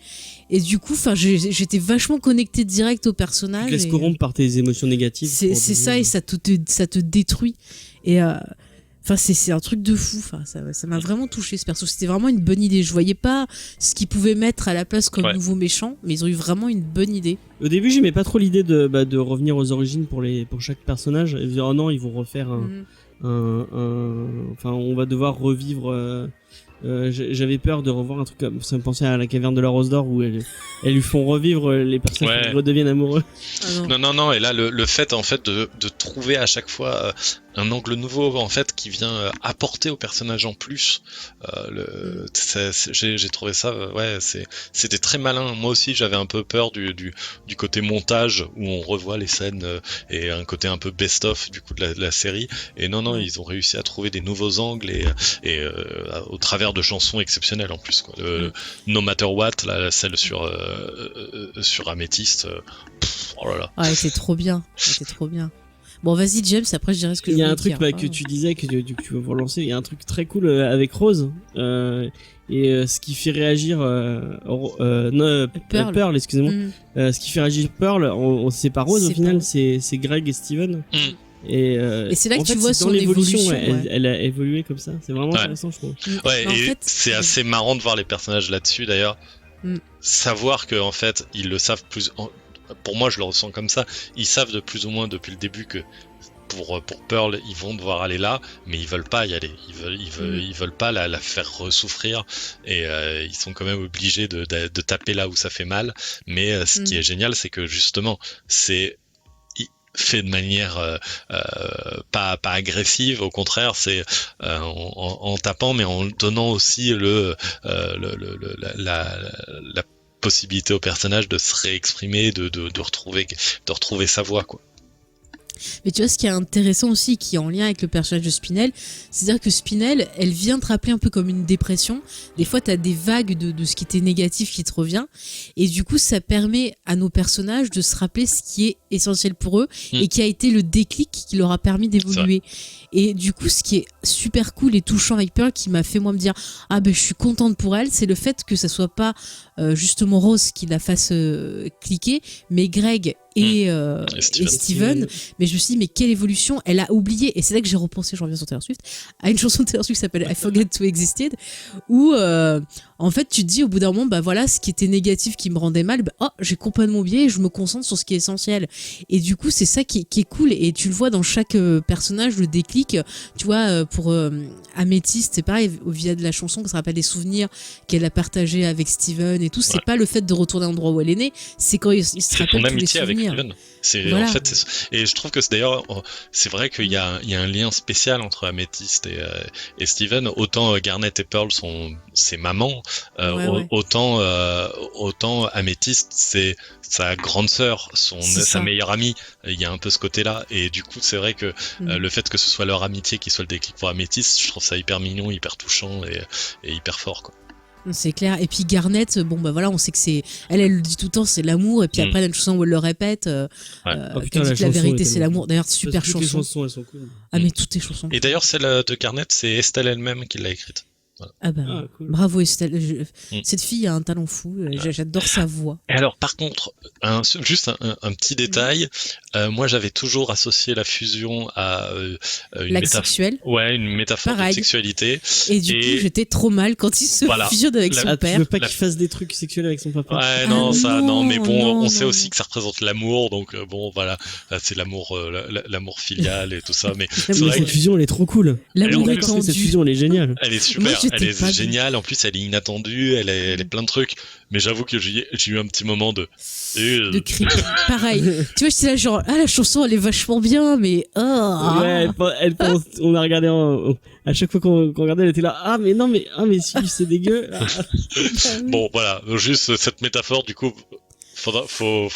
Et du coup, j'étais vachement connectée direct au personnage. Tu te laisses corrompre par tes émotions négatives. C'est ça, et ça te détruit. Et c'est un truc de fou. Enfin, ça m'a vraiment touché ce perso. C'était vraiment une bonne idée. Je voyais pas ce qu'ils pouvaient mettre à la place comme nouveau méchant, mais ils ont eu vraiment une bonne idée. Au début, j'aimais pas trop l'idée de revenir aux origines pour chaque personnage. Et de dire, oh non, ils vont refaire enfin, on va devoir revivre. J'avais peur de revoir un truc comme ça me pensait à la caverne de la Rose d'Or où elles lui font revivre les personnages qui redeviennent amoureux. Non, et là le fait en fait de trouver à chaque fois un angle nouveau en fait qui vient apporter au personnage en plus, j'ai trouvé ça c'était très malin. Moi aussi j'avais un peu peur du côté montage où on revoit les scènes et un côté un peu best-of du coup de la série, et non ils ont réussi à trouver des nouveaux angles et au travers de chansons exceptionnelles en plus quoi. No Matter What, là, celle sur Améthyste, oh là là. Ah, c'était trop bien. Bon, vas-y James, après je dirais ce que je veux dire. Il y a un truc que tu disais que tu veux relancer. Il y a un truc très cool avec Rose et ce qui fait réagir Pearl, excusez-moi. Ce qui fait réagir Pearl, c'est pas Rose au final, c'est Greg et Steven. Et c'est là que tu vois son évolution. Elle a évolué comme ça. C'est vraiment intéressant, je trouve. Ouais, et en fait, c'est assez marrant de voir les personnages là-dessus d'ailleurs. Savoir que en fait, ils le savent plus. Pour moi, je le ressens comme ça. Ils savent de plus ou moins depuis le début que pour Pearl, ils vont devoir aller là, mais ils veulent pas y aller. Ils veulent pas la faire ressouffrir, et ils sont quand même obligés de taper là où ça fait mal. Mais ce qui est génial, c'est que justement, c'est fait de manière pas agressive, au contraire, c'est en tapant, mais en donnant aussi la possibilité au personnage de se réexprimer, de retrouver sa voix, quoi. Mais tu vois, ce qui est intéressant aussi, qui est en lien avec le personnage de Spinel, c'est-à-dire que Spinel, elle vient te rappeler un peu comme une dépression. Des fois, t'as des vagues de ce qui était négatif qui te revient. Et du coup, ça permet à nos personnages de se rappeler ce qui est essentiel pour eux et qui a été le déclic qui leur a permis d'évoluer. Et du coup, ce qui est super cool et touchant avec Pearl, qui m'a fait moi me dire « Ah ben, je suis contente pour elle », c'est le fait que ça soit pas justement Rose qui la fasse cliquer, mais Greg et Steven. Mais je me suis dit, mais quelle évolution, elle a oublié, et c'est là que j'ai repensé, je reviens sur Taylor Swift, à une chanson de Taylor Swift qui s'appelle I Forget to Existed, où en fait tu te dis au bout d'un moment, bah voilà, ce qui était négatif qui me rendait mal, j'ai complètement oublié et je me concentre sur ce qui est essentiel. Et du coup c'est ça qui est cool, et tu le vois dans chaque personnage, le déclic. Tu vois, pour Améthyste, c'est pareil, via de la chanson qui se rappelle des souvenirs qu'elle a partagé avec Steven et tout. C'est pas le fait de retourner à l'endroit où elle est née, c'est quand il se rappelle tous les souvenirs. En fait, et je trouve que d'ailleurs c'est vrai qu'il y a un lien spécial entre Améthyste et Steven. Autant Garnet et Pearl sont ses mamans, autant Améthyste c'est sa grande sœur, sa meilleure amie. Il y a un peu ce côté-là, et du coup c'est vrai que le fait que ce soit leur amitié qui soit le déclic pour Améthyste, je trouve ça hyper mignon, hyper touchant et hyper fort, quoi. C'est clair. Et puis Garnet, bon bah voilà, on sait que c'est elle le dit tout le temps, c'est l'amour, et puis après il y a une chanson où elle le répète, putain, dit que la vérité c'est l'amour. D'ailleurs, super chanson. Toutes les chansons, elles sont cool. Ah mais toutes les chansons. Et d'ailleurs celle de Garnet, c'est Estelle elle-même qui l'a écrite. Voilà. Ah bah cool. Bravo Estelle, cette fille a un talent fou, j'adore sa voix. Et alors par contre, juste un petit détail, moi j'avais toujours associé la fusion à une sexuelle. Ouais, une métaphore de sexualité. Et du coup j'étais trop mal quand il se fusionne avec son père. Tu veux pas qu'il fasse des trucs sexuels avec son papa? Ouais, non, mais bon, on sait aussi que ça représente l'amour, donc bon voilà, c'est l'amour filial et tout ça, mais c'est vrai cette fusion elle est trop cool. L'amour cette fusion elle est géniale. Elle est super. Moi elle est géniale. En plus, elle est inattendue. Elle est plein de trucs. Mais j'avoue que j'ai eu un petit moment de creep. Pareil. Tu vois, j'étais là genre, la chanson, elle est vachement bien, mais Ouais, elle pense, on a regardé à chaque fois qu'on regardait, elle était là, mais si, c'est dégueu. Bon, voilà. Juste cette métaphore, du coup. Faut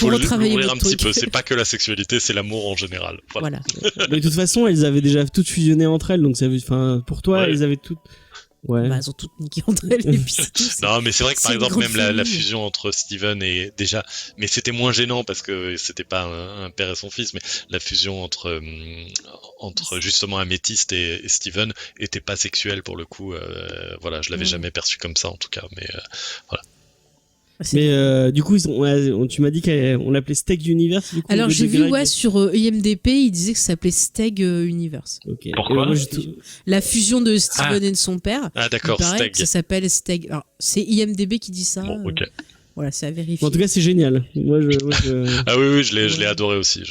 retravailler l'ouvrir un petit truc. peu. C'est pas que la sexualité, c'est l'amour en général. Voilà. Mais de toute façon, elles avaient déjà toutes fusionné entre elles, donc ça veut, pour toi, elles avaient toutes. Ouais. Bah, elles ont toutes niqué entre elles. Et puis c'est tout, non, mais c'est vrai que par exemple, même la fusion entre Steven et déjà, mais c'était moins gênant parce que c'était pas un père et son fils, mais la fusion entre justement Améthyste et Steven était pas sexuelle pour le coup. Voilà, je l'avais jamais perçu comme ça en tout cas, mais voilà. Mais du coup, tu m'as dit qu'on l'appelait Steg Universe. Du coup, alors j'ai vu sur IMDb, il disait que ça s'appelait Steg Universe. Okay. Pourquoi la fusion de Steven et de son père. Ah d'accord, Steg. Ça s'appelle Steg. Alors c'est IMDb qui dit ça. Bon, ok. Voilà, c'est à vérifier. En tout cas, c'est génial. Moi, Ah oui, je l'ai adoré aussi.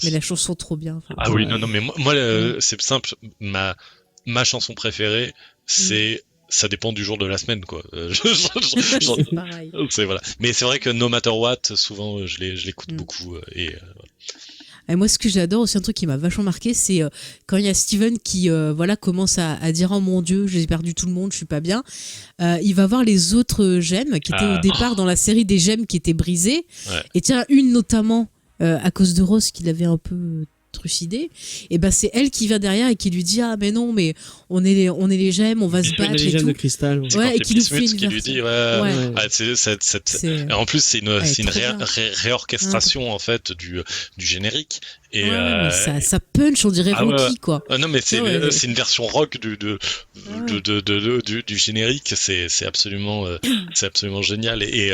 Mais la chanson trop bien. Ah oui, non, mais moi, c'est simple. Ma chanson préférée, c'est ça dépend du jour de la semaine, quoi. C'est pareil. Voilà. Mais c'est vrai que No Matter What, souvent, je l'écoute beaucoup. Et moi, ce que j'adore aussi, un truc qui m'a vachement marqué, c'est quand il y a Steven qui commence à dire oh mon Dieu, j'ai perdu tout le monde, je suis pas bien. Il va voir les autres gemmes qui étaient au départ dans la série des gemmes qui étaient brisées. Ouais. Et tiens, une notamment à cause de Ross qui l'avait un peu trucidé, et ben c'est elle qui vient derrière et qui lui dit mais non, mais on est les gemmes, on va se battre et tout. De cristal. Ouais, et qui nous fait qui lui dit en plus c'est une réorchestration en fait du générique et mais ça punch, on dirait Rocky quoi. Non mais c'est une version rock du générique, c'est absolument génial et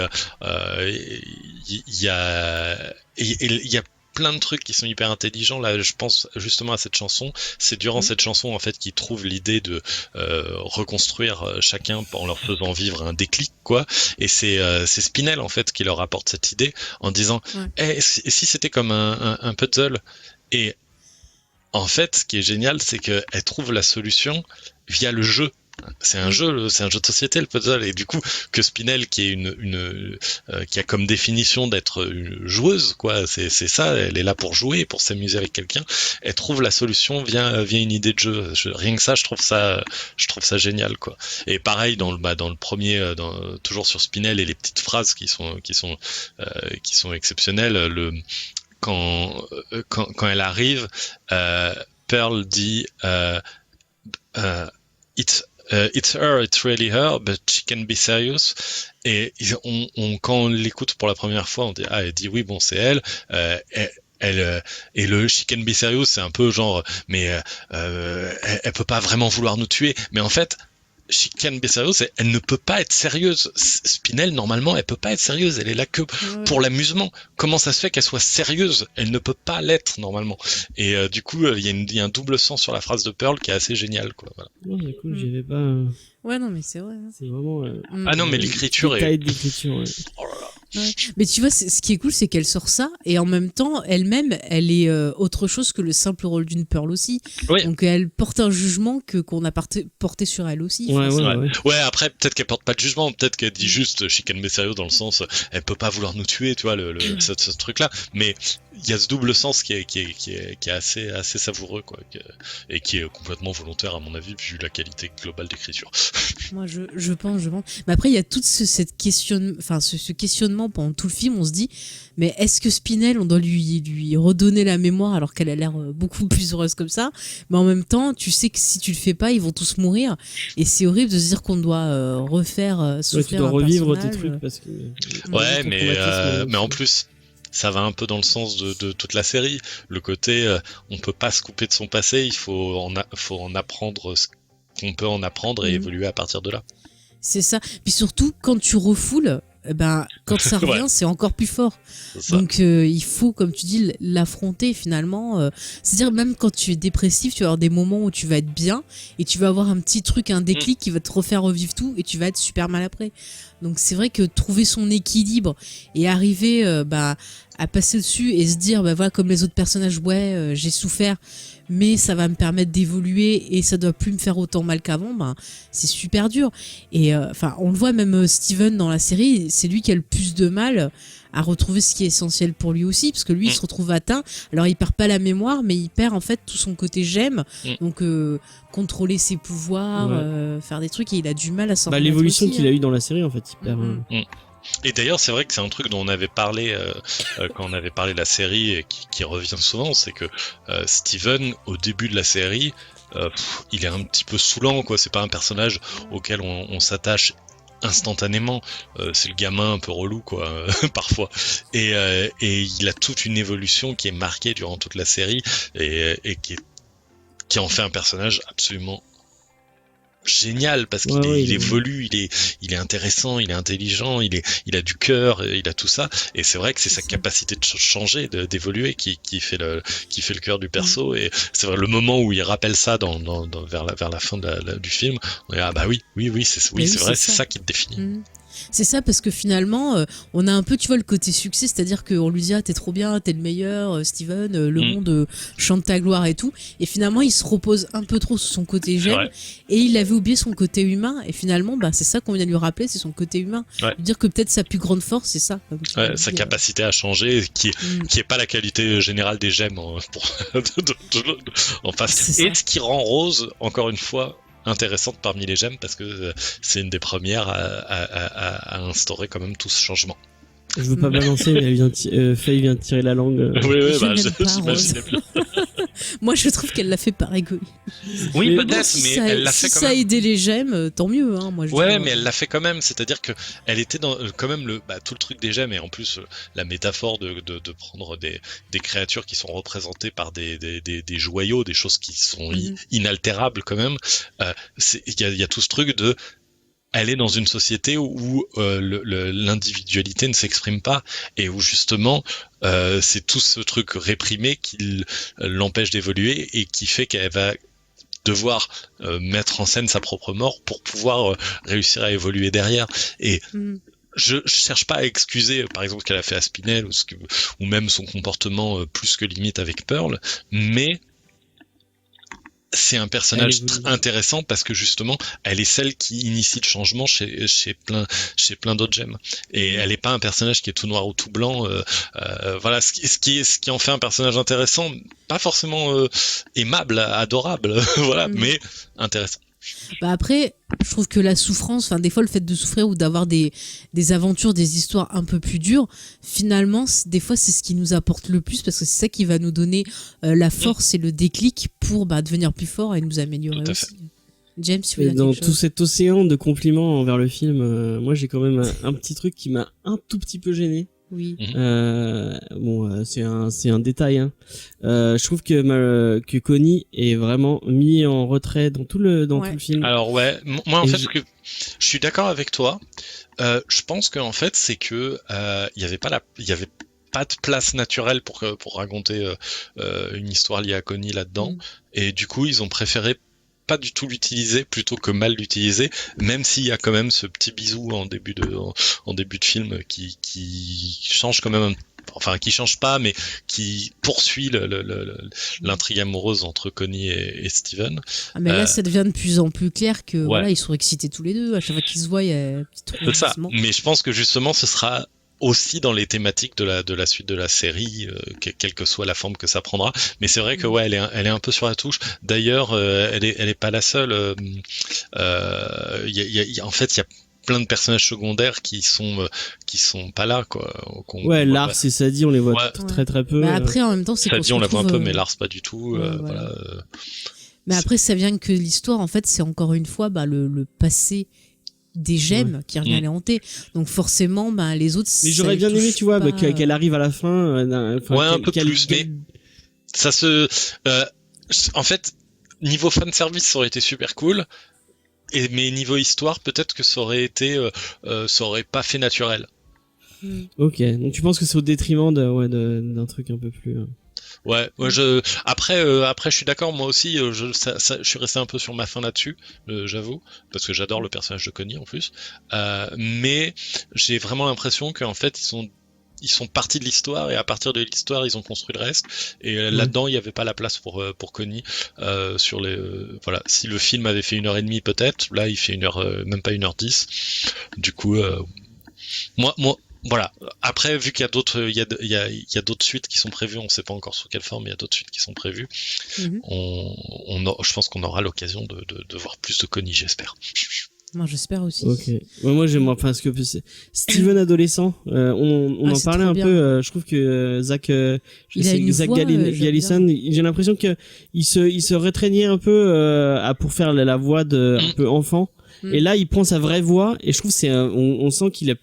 il y a plein de trucs qui sont hyper intelligents. Là, je pense justement à cette chanson. C'est durant cette chanson en fait qu'ils trouvent l'idée de reconstruire chacun en leur faisant vivre un déclic, quoi. Et c'est Spinell en fait qui leur apporte cette idée en disant si c'était comme un puzzle. Et en fait, ce qui est génial, c'est qu'elle trouve la solution via le jeu. C'est un jeu de société, le puzzle, et du coup que Spinell qui est qui a comme définition d'être une joueuse, quoi, c'est ça, elle est là pour jouer, pour s'amuser avec quelqu'un, elle trouve la solution via une idée de jeu. Rien que ça, je trouve ça génial, quoi. Et pareil dans le premier, toujours sur Spinell et les petites phrases qui sont exceptionnelles. Quand elle arrive, Pearl dit it's her, it's really her, but she can be serious. Et quand on l'écoute pour la première fois, on dit elle dit oui, bon, c'est elle. Et le she can be serious, c'est un peu genre, mais elle peut pas vraiment vouloir nous tuer. Mais en fait, she can be serious, elle ne peut pas être sérieuse. Spinell, normalement, elle peut pas être sérieuse. Elle est là que pour l'amusement. Comment ça se fait qu'elle soit sérieuse? Elle ne peut pas l'être, normalement. Et du coup, il y a un double sens sur la phrase de Pearl qui est assez génial, quoi. Voilà. Du coup, j'y avais pas... Ouais, non, mais c'est vrai. C'est vraiment... Ah non, mais l'écriture est... d'écriture, ouais. Oh là là. Ouais. Mais tu vois, ce qui est cool, c'est qu'elle sort ça, et en même temps, elle-même, elle est autre chose que le simple rôle d'une Pearl aussi. Oui. Donc elle porte un jugement qu'on a porté sur elle aussi. Ouais, après, peut-être qu'elle porte pas de jugement, peut-être qu'elle dit juste she can be serious dans le sens, elle peut pas vouloir nous tuer, tu vois, ce truc-là. Mais il y a ce double sens qui est assez savoureux, quoi, et qui est complètement volontaire, à mon avis, vu la qualité globale d'écriture. Moi, je pense. Mais après, il y a tout ce questionnement pendant tout le film. On se dit, mais est-ce que Spinell, on doit lui redonner la mémoire alors qu'elle a l'air beaucoup plus heureuse comme ça? Mais en même temps, tu sais que si tu le fais pas, ils vont tous mourir. Et c'est horrible de se dire qu'on doit refaire, souffrir tu dois revivre tes trucs parce que. Ouais, mais en plus. Ça va un peu dans le sens de toute la série. Le côté, on peut pas se couper de son passé, il faut en apprendre ce qu'on peut en apprendre et évoluer à partir de là. C'est ça. Puis surtout, quand tu refoules, quand ça revient, c'est encore plus fort. Donc il faut, comme tu dis, l'affronter finalement. C'est-à-dire même quand tu es dépressif, tu vas avoir des moments où tu vas être bien et tu vas avoir un petit truc, un déclic qui va te refaire revivre tout et tu vas être super mal après. Donc c'est vrai que trouver son équilibre et arriver à passer dessus et se dire voilà, comme les autres personnages, j'ai souffert, mais ça va me permettre d'évoluer et ça doit plus me faire autant mal qu'avant, ben c'est super dur. Et enfin, on le voit même Steven dans la série, c'est lui qui a le plus de mal à retrouver ce qui est essentiel pour lui aussi, parce que lui il se retrouve atteint. Alors il perd pas la mémoire, mais il perd en fait tout son côté j'aime, donc contrôler ses pouvoirs, faire des trucs, et il a du mal à s'en remettre l'évolution aussi, qu'il a eu dans la série en fait, il perd. Et d'ailleurs, c'est vrai que c'est un truc dont on avait parlé quand on avait parlé de la série et qui revient souvent, c'est que Steven, au début de la série, il est un petit peu saoulant, quoi. C'est pas un personnage auquel on s'attache instantanément. C'est le gamin un peu relou, quoi, parfois. Et il a toute une évolution qui est marquée durant toute la série et qui en fait un personnage absolument génial, parce qu'il il évolue, il est intéressant, il est intelligent, il a du cœur, il a tout ça, et c'est vrai que c'est sa capacité de changer, d'évoluer qui fait le cœur du perso. Et c'est vrai, le moment où il rappelle ça vers la fin du film, on est bah oui, c'est vrai, c'est ça qui te définit. C'est ça, parce que finalement, on a un peu, tu vois, le côté succès, c'est-à-dire qu'on lui dit, ah, t'es trop bien, t'es le meilleur, Steven, le monde chante ta gloire et tout. Et finalement, il se repose un peu trop sur son côté j'aime, et il avait oublié son côté humain. Et finalement, bah, c'est ça qu'on vient de lui rappeler, c'est son côté humain. Dire que peut-être sa plus grande force, c'est ça. Sa capacité à changer, qui est pas la qualité générale des gemmes en face. Et ce qui rend Rose, encore une fois, intéressante parmi les gemmes, parce que c'est une des premières à instaurer quand même tout ce changement. Je veux pas balancer, mais Faye vient de tirer la langue. Oui, bah, j'imaginais bien. Moi, je trouve qu'elle l'a fait par égoïsme. Oui, peut-être, mais elle l'a fait quand même. Si ça a aidé les gemmes, tant mieux. Hein, moi, mais elle l'a fait quand même. C'est-à-dire que elle était dans quand même tout le truc des gemmes, et en plus la métaphore de prendre des créatures qui sont représentées par des joyaux, des choses qui sont inaltérables quand même. Il y a tout ce truc de elle est dans une société où l'individualité ne s'exprime pas, et où justement c'est tout ce truc réprimé qui l'empêche d'évoluer, et qui fait qu'elle va devoir mettre en scène sa propre mort pour pouvoir réussir à évoluer derrière. Et je cherche pas à excuser par exemple ce qu'elle a fait à Spinel, ou même son comportement plus que limite avec Pearl, mais c'est un personnage intéressant parce que justement, elle est celle qui initie le changement chez plein d'autres gemmes. Et elle est pas un personnage qui est tout noir ou tout blanc. Voilà, ce qui en fait un personnage intéressant, pas forcément aimable, adorable, voilà, mais intéressant. Bah après, je trouve que la souffrance, enfin des fois le fait de souffrir ou d'avoir des aventures, des histoires un peu plus dures, finalement des fois c'est ce qui nous apporte le plus, parce que c'est ça qui va nous donner la force et le déclic pour devenir plus fort et nous améliorer aussi. James, tu veux dire dans quelque chose ? Tout cet océan de compliments envers le film, moi j'ai quand même un petit truc qui m'a un tout petit peu gêné. Oui. C'est un détail, hein. Je trouve que Connie est vraiment mis en retrait dans tout le film. Alors moi en fait je suis d'accord avec toi. Je pense qu'en fait c'est que il y avait pas de place naturelle pour raconter une histoire liée à Connie là-dedans, et du coup ils ont préféré pas du tout l'utiliser plutôt que mal l'utiliser, même s'il y a quand même ce petit bisou en début de film qui change quand même, enfin qui change pas, mais qui poursuit l'intrigue amoureuse entre Connie et Steven. Ah mais là ça devient de plus en plus clair que voilà, ils sont excités tous les deux, à chaque fois qu'ils se voient il y a un petit truc. C'est ça, mais je pense que justement ce sera aussi dans les thématiques de la suite de la série, quelle que soit la forme que ça prendra. Mais c'est vrai que elle est un peu sur la touche. D'ailleurs, elle est pas la seule. En fait, il y a plein de personnages secondaires qui sont pas là, quoi. Lars et Sadie, on les voit très très peu. Mais après, en même temps, c'est Sadie, on la voit un peu, mais Lars pas du tout. Voilà. Mais après, ça vient que l'histoire, en fait, c'est encore une fois le passé des gemmes qui revient les hanter, donc forcément les autres, mais j'aurais bien aimé, tu vois, qu'elle arrive à la fin, un peu plus, mais ça se en fait niveau fan service ça aurait été super cool, mais niveau histoire peut-être que ça aurait pas fait naturel. Ok, donc tu penses que c'est au détriment d'un truc un peu plus après je suis d'accord, moi aussi je suis resté un peu sur ma fin là-dessus, j'avoue, parce que j'adore le personnage de Connie en plus, mais j'ai vraiment l'impression qu'en fait ils sont partis de l'histoire et à partir de l'histoire ils ont construit le reste. Et là-dedans il n'y avait pas la place pour Connie sur les voilà. Si le film avait fait 1h30 peut-être, là il fait même pas 1h10. Du coup, moi. Voilà. Après, vu qu'il y a d'autres, il y a d'autres suites qui sont prévues, on ne sait pas encore sous quelle forme, mais il y a d'autres suites qui sont prévues. Je pense qu'on aura l'occasion de voir plus de Connie, j'espère. Moi, j'espère aussi. Ok. Ouais, moi, j'aime, enfin, ce que Steven adolescent, on en parlait un peu. Je trouve que Zach Galison, j'ai l'impression que il se restreignait un peu pour faire la voix un peu enfant. Et là, il prend sa vraie voix et je trouve que on sent qu'il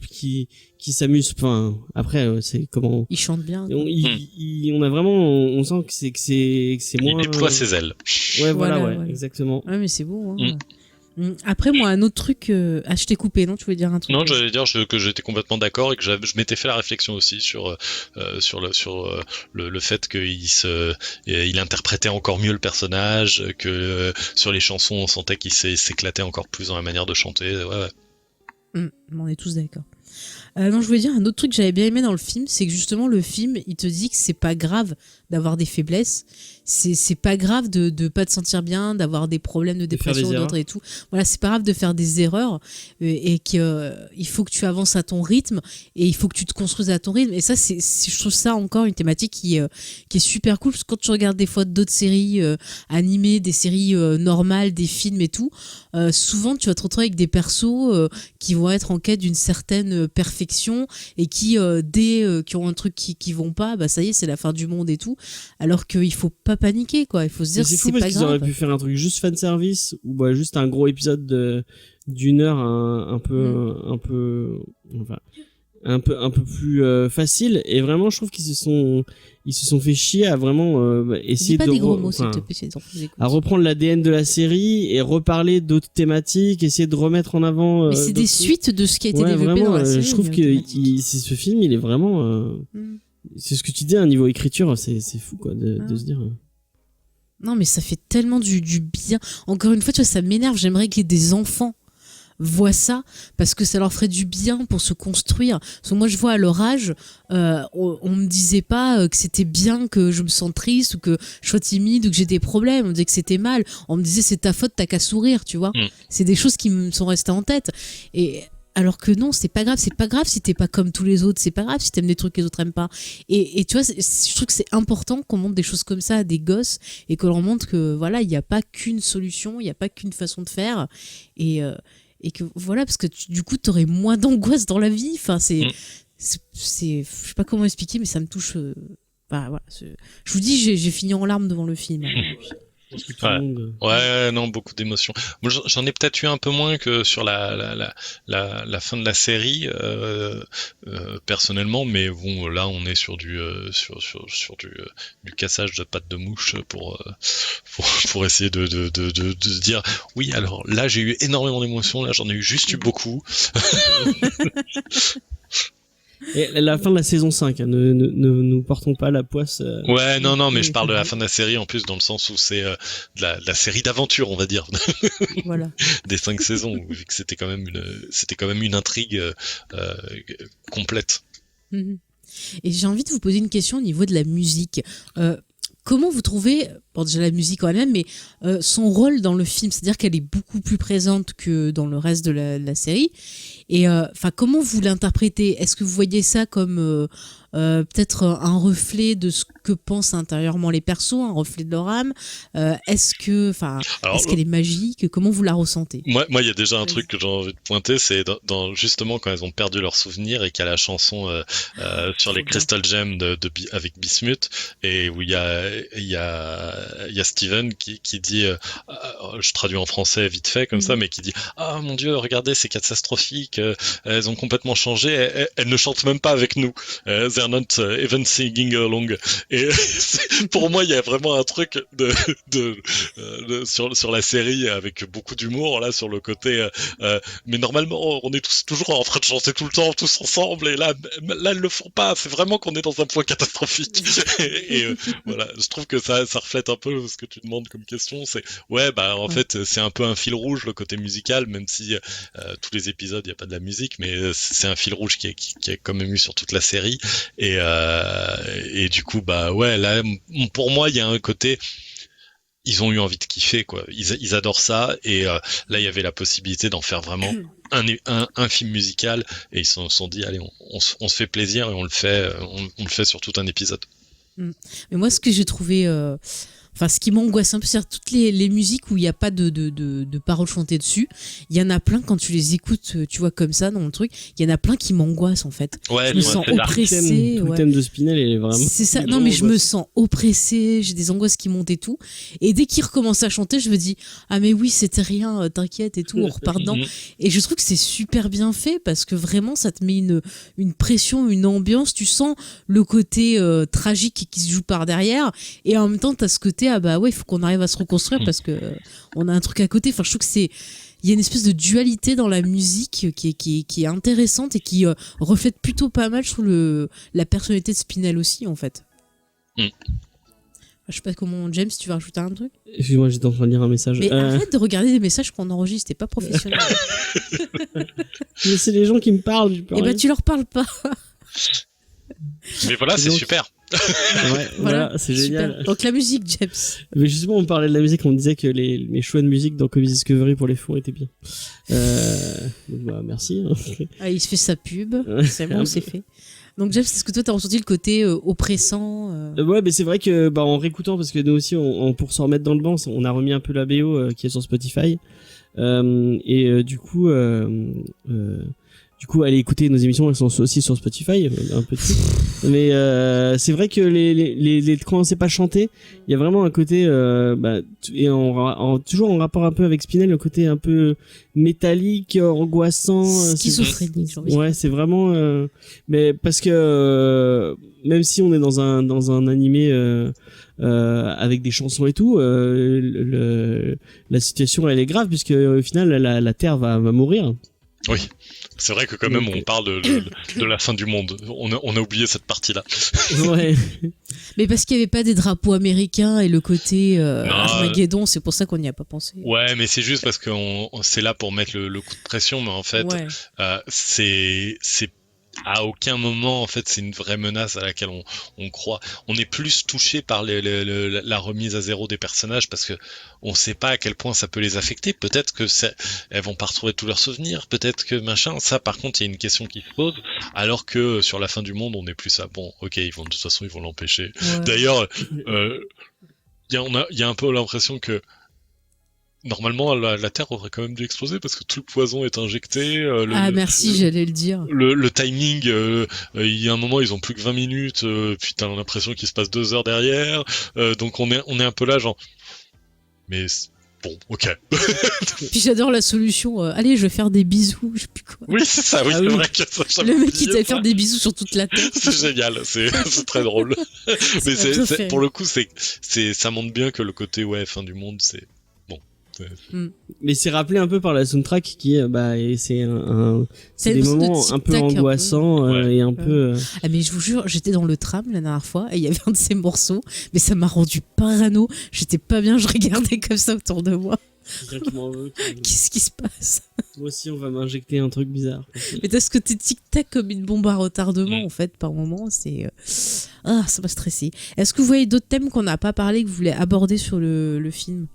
s'amuse. Enfin, après, c'est comment. Il chante bien. On a vraiment, on sent que c'est moins. Il déploie ses ailes. Ouais, voilà, exactement. Ouais, mais c'est beau. Hein. Après, moi, un autre truc. Je t'ai coupé, non? Tu voulais dire un truc? Non, j'allais dire que j'étais complètement d'accord et que je m'étais fait la réflexion aussi sur le fait qu'il interprétait encore mieux le personnage, que sur les chansons, on sentait qu'il s'éclatait encore plus dans la manière de chanter. Ouais. On est tous d'accord. Non, je voulais dire un autre truc que j'avais bien aimé dans le film, c'est que justement le film, il te dit que c'est pas grave d'avoir des faiblesses, c'est pas grave de pas te sentir bien, d'avoir des problèmes de dépression ou d'autres et tout. Voilà, c'est pas grave de faire des erreurs et qu'il faut que tu avances à ton rythme et il faut que tu te construises à ton rythme. Et ça, je trouve ça encore une thématique qui est super cool, parce que quand tu regardes des fois d'autres séries animées, des séries normales, des films et tout, souvent tu vas te retrouver avec des persos qui vont être en quête d'une certaine perfection et qui dès qu'ils ont un truc qui vont pas, bah ça y est, c'est la fin du monde et tout, alors qu'il faut pas paniquer, quoi. Il faut se dire que c'est pas grave. Ils auraient pu faire un truc juste fan service ou juste un gros épisode d'une heure un peu plus facile, et vraiment je trouve qu'ils se sont fait chier à vraiment essayer à reprendre l'ADN de la série et reparler d'autres thématiques, essayer de remettre en avant mais c'est des suites de ce qui a été développé vraiment, dans la série. Je trouve que ce film, il est vraiment c'est ce que tu dis, un niveau écriture, c'est fou, quoi, de se dire. Non, mais ça fait tellement du bien. Encore une fois, tu vois, ça m'énerve. J'aimerais qu'il y ait des enfants voient ça, parce que ça leur ferait du bien pour se construire. Parce que moi, je vois à leur âge, on me disait pas que c'était bien que je me sente triste ou que je sois timide ou que j'ai des problèmes. On me disait que c'était mal. On me disait c'est ta faute, t'as qu'à sourire, tu vois. C'est des choses qui me sont restées en tête. Et alors que non, c'est pas grave si t'es pas comme tous les autres, c'est pas grave si t'aimes des trucs que les autres aiment pas. Et tu vois, je trouve que c'est important qu'on montre des choses comme ça à des gosses et qu'on leur montre que voilà, il n'y a pas qu'une solution, il n'y a pas qu'une façon de faire, et que voilà, parce que du coup t'aurais moins d'angoisse dans la vie. Enfin, c'est je sais pas comment expliquer, mais ça me touche. Voilà, je vous dis, j'ai fini en larmes devant le film. Non, beaucoup d'émotions. Moi, j'en ai peut-être eu un peu moins que sur la fin de la série, personnellement, mais bon, là, on est sur du cassage de pattes de mouche pour essayer de dire, oui, alors là, j'ai eu énormément d'émotions, là, j'en ai juste eu beaucoup. Et la fin de la saison 5, ne nous portons pas la poisse. Non, mais je parle de la fin de la série en plus, dans le sens où c'est de la série d'aventure, on va dire. Voilà. Des 5 saisons, vu que c'était quand même une intrigue complète. Et j'ai envie de vous poser une question au niveau de la musique. Comment vous trouvez, bon, déjà la musique quand même, mais son rôle dans le film, c'est-à-dire qu'elle est beaucoup plus présente que dans le reste de la série. Et comment vous l'interprétez? Est-ce que vous voyez ça comme peut-être un reflet de ce que pensent intérieurement les persos, un reflet de leur âme? Est-ce qu'elle est magique? Comment vous la ressentez? Moi, il y a déjà un truc que j'ai envie de pointer, c'est justement quand elles ont perdu leurs souvenirs et qu'il y a la chanson sur les Crystal Gems avec Bismuth, et où il y a Steven qui dit, je traduis en français vite fait comme ça, mais qui dit, ah mon Dieu, regardez, c'est catastrophique, elles ont complètement changé, elles ne chantent même pas avec nous. They're not even singing along. Et pour moi, il y a vraiment un truc sur la série avec beaucoup d'humour là, sur le côté. Mais normalement, on est toujours en train de chanter tout le temps, tous ensemble. Et là, ils le font pas. C'est vraiment qu'on est dans un point catastrophique. Et voilà, je trouve que ça reflète un peu ce que tu demandes comme question. C'est en fait, c'est un peu un fil rouge le côté musical, même si tous les épisodes il y a pas de la musique, mais c'est un fil rouge qui est quand même eu sur toute la série. Et du coup, là, pour moi, il y a un côté. Ils ont eu envie de kiffer, quoi. Ils adorent ça, et là il y avait la possibilité d'en faire vraiment un film musical, et ils se sont dit allez, on se fait plaisir et on le fait sur tout un épisode. Mais moi, ce que j'ai trouvé, ce qui m'angoisse un peu, c'est toutes les musiques où il n'y a pas de paroles chantées dessus. Il y en a plein, quand tu les écoutes, tu vois, comme ça, dans le truc, il y en a plein qui m'angoissent, en fait. Ouais, je me sens oppressée. Tout le thème de Spinel est vraiment... C'est ça. Non, mais je me sens oppressée, j'ai des angoisses qui montent et tout. Et dès qu'il recommence à chanter, je me dis, ah mais oui, c'était rien, t'inquiète et tout, on repart dedans. Et je trouve que c'est super bien fait, parce que vraiment, ça te met une pression, une ambiance. Tu sens le côté tragique qui se joue par derrière. Et en même temps, t'as ce côté, il faut qu'on arrive à se reconstruire parce que on a un truc à côté. Enfin, je trouve que il y a une espèce de dualité dans la musique qui est intéressante et qui reflète plutôt pas mal, je trouve, la personnalité de Spinel aussi, en fait. Je sais pas comment, James, tu vas rajouter un truc? Excuse-moi, j'étais en train de lire un message. Mais arrête de regarder des messages qu'on enregistre, c'est pas professionnel. Mais c'est les gens qui me parlent. Tu leur parles pas. Mais voilà, c'est super. Ouais, voilà, c'est super. génial. Donc la musique, James. Mais justement, on parlait de la musique, on disait que les choix de musique dans Comedy Discovery pour les fonds étaient bien. Donc merci. Il se fait sa pub, c'est bon, c'est fait. Donc James, est-ce que toi t'as ressenti le côté oppressant Ouais, mais c'est vrai que en réécoutant, parce que nous aussi, pour s'en remettre dans le banc, on a remis un peu la BO qui est sur Spotify. Du coup, allez écouter nos émissions, elles sont aussi sur Spotify, un peu de tout. Mais c'est vrai que quand on sait pas chanter, il y a vraiment un côté, et toujours en rapport un peu avec Spinel, le côté un peu métallique, angoissant, schizophrénique. Ouais, c'est vraiment. Mais parce que même si on est dans un animé avec des chansons et tout, la situation elle est grave, puisque au final la Terre va mourir. Oui, c'est vrai que quand même on parle de la fin du monde. On a oublié cette partie-là. Ouais. Mais parce qu'il n'y avait pas des drapeaux américains et le côté Armageddon, c'est pour ça qu'on n'y a pas pensé. Ouais, mais c'est juste parce que c'est là pour mettre le coup de pression, mais en fait, c'est à aucun moment, en fait, c'est une vraie menace à laquelle on croit. On est plus touché par la remise à zéro des personnages, parce que on sait pas à quel point ça peut les affecter. Peut-être que elles vont pas retrouver tous leurs souvenirs, peut-être que machin. Ça, par contre, il y a une question qui se pose, alors que sur la fin du monde, on est plus à bon, ok, de toute façon, ils vont l'empêcher. Ouais. D'ailleurs, il y a un peu l'impression que normalement, la Terre aurait quand même dû exploser parce que tout le poison est injecté. Merci, j'allais le dire. Le timing, il y a un moment, ils ont plus que 20 minutes, puis t'as l'impression qu'il se passe 2 heures derrière. Donc on est un peu là, genre... Mais bon, ok. Puis j'adore la solution, allez, je vais faire des bisous, je sais plus quoi. Oui, c'est ça, c'est vrai que ça... Le mec qui t'allait faire des bisous sur toute la Terre. C'est génial, c'est très drôle. Mais pour le coup, ça montre bien que le côté, fin du monde, c'est... Mais c'est rappelé un peu par la soundtrack qui c'est des moments un peu angoissants et un peu mais je vous jure, j'étais dans le tram la dernière fois et il y avait un de ces morceaux, mais ça m'a rendu parano, j'étais pas bien, je regardais comme ça autour de moi. Qu'est-ce qui se passe? Moi aussi on va m'injecter un truc bizarre. Mais t'as ce côté tic-tac comme une bombe à retardement en fait par moment, c'est ça m'a stressé. Est-ce que vous voyez d'autres thèmes qu'on n'a pas parlé que vous voulez aborder sur le film?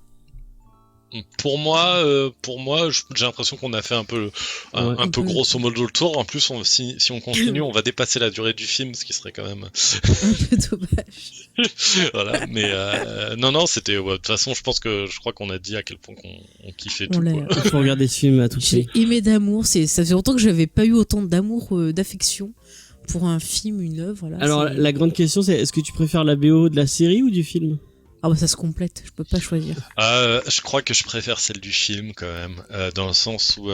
Pour moi, j'ai l'impression qu'on a fait un peu grosso modo le tour. En plus, si on continue, on va dépasser la durée du film, ce qui serait quand même un peu dommage. Voilà, mais non, c'était de toute façon, je crois qu'on a dit à quel point on kiffait tout. Il faut regarder ce film à tout prix. J'ai aimé d'amour, ça fait longtemps que j'avais pas eu autant d'amour, d'affection pour un film, une œuvre. Là, alors la grande question, c'est est-ce que tu préfères la BO de la série ou du film? Ça se complète, je peux pas choisir. Je crois que je préfère celle du film quand même, dans le sens où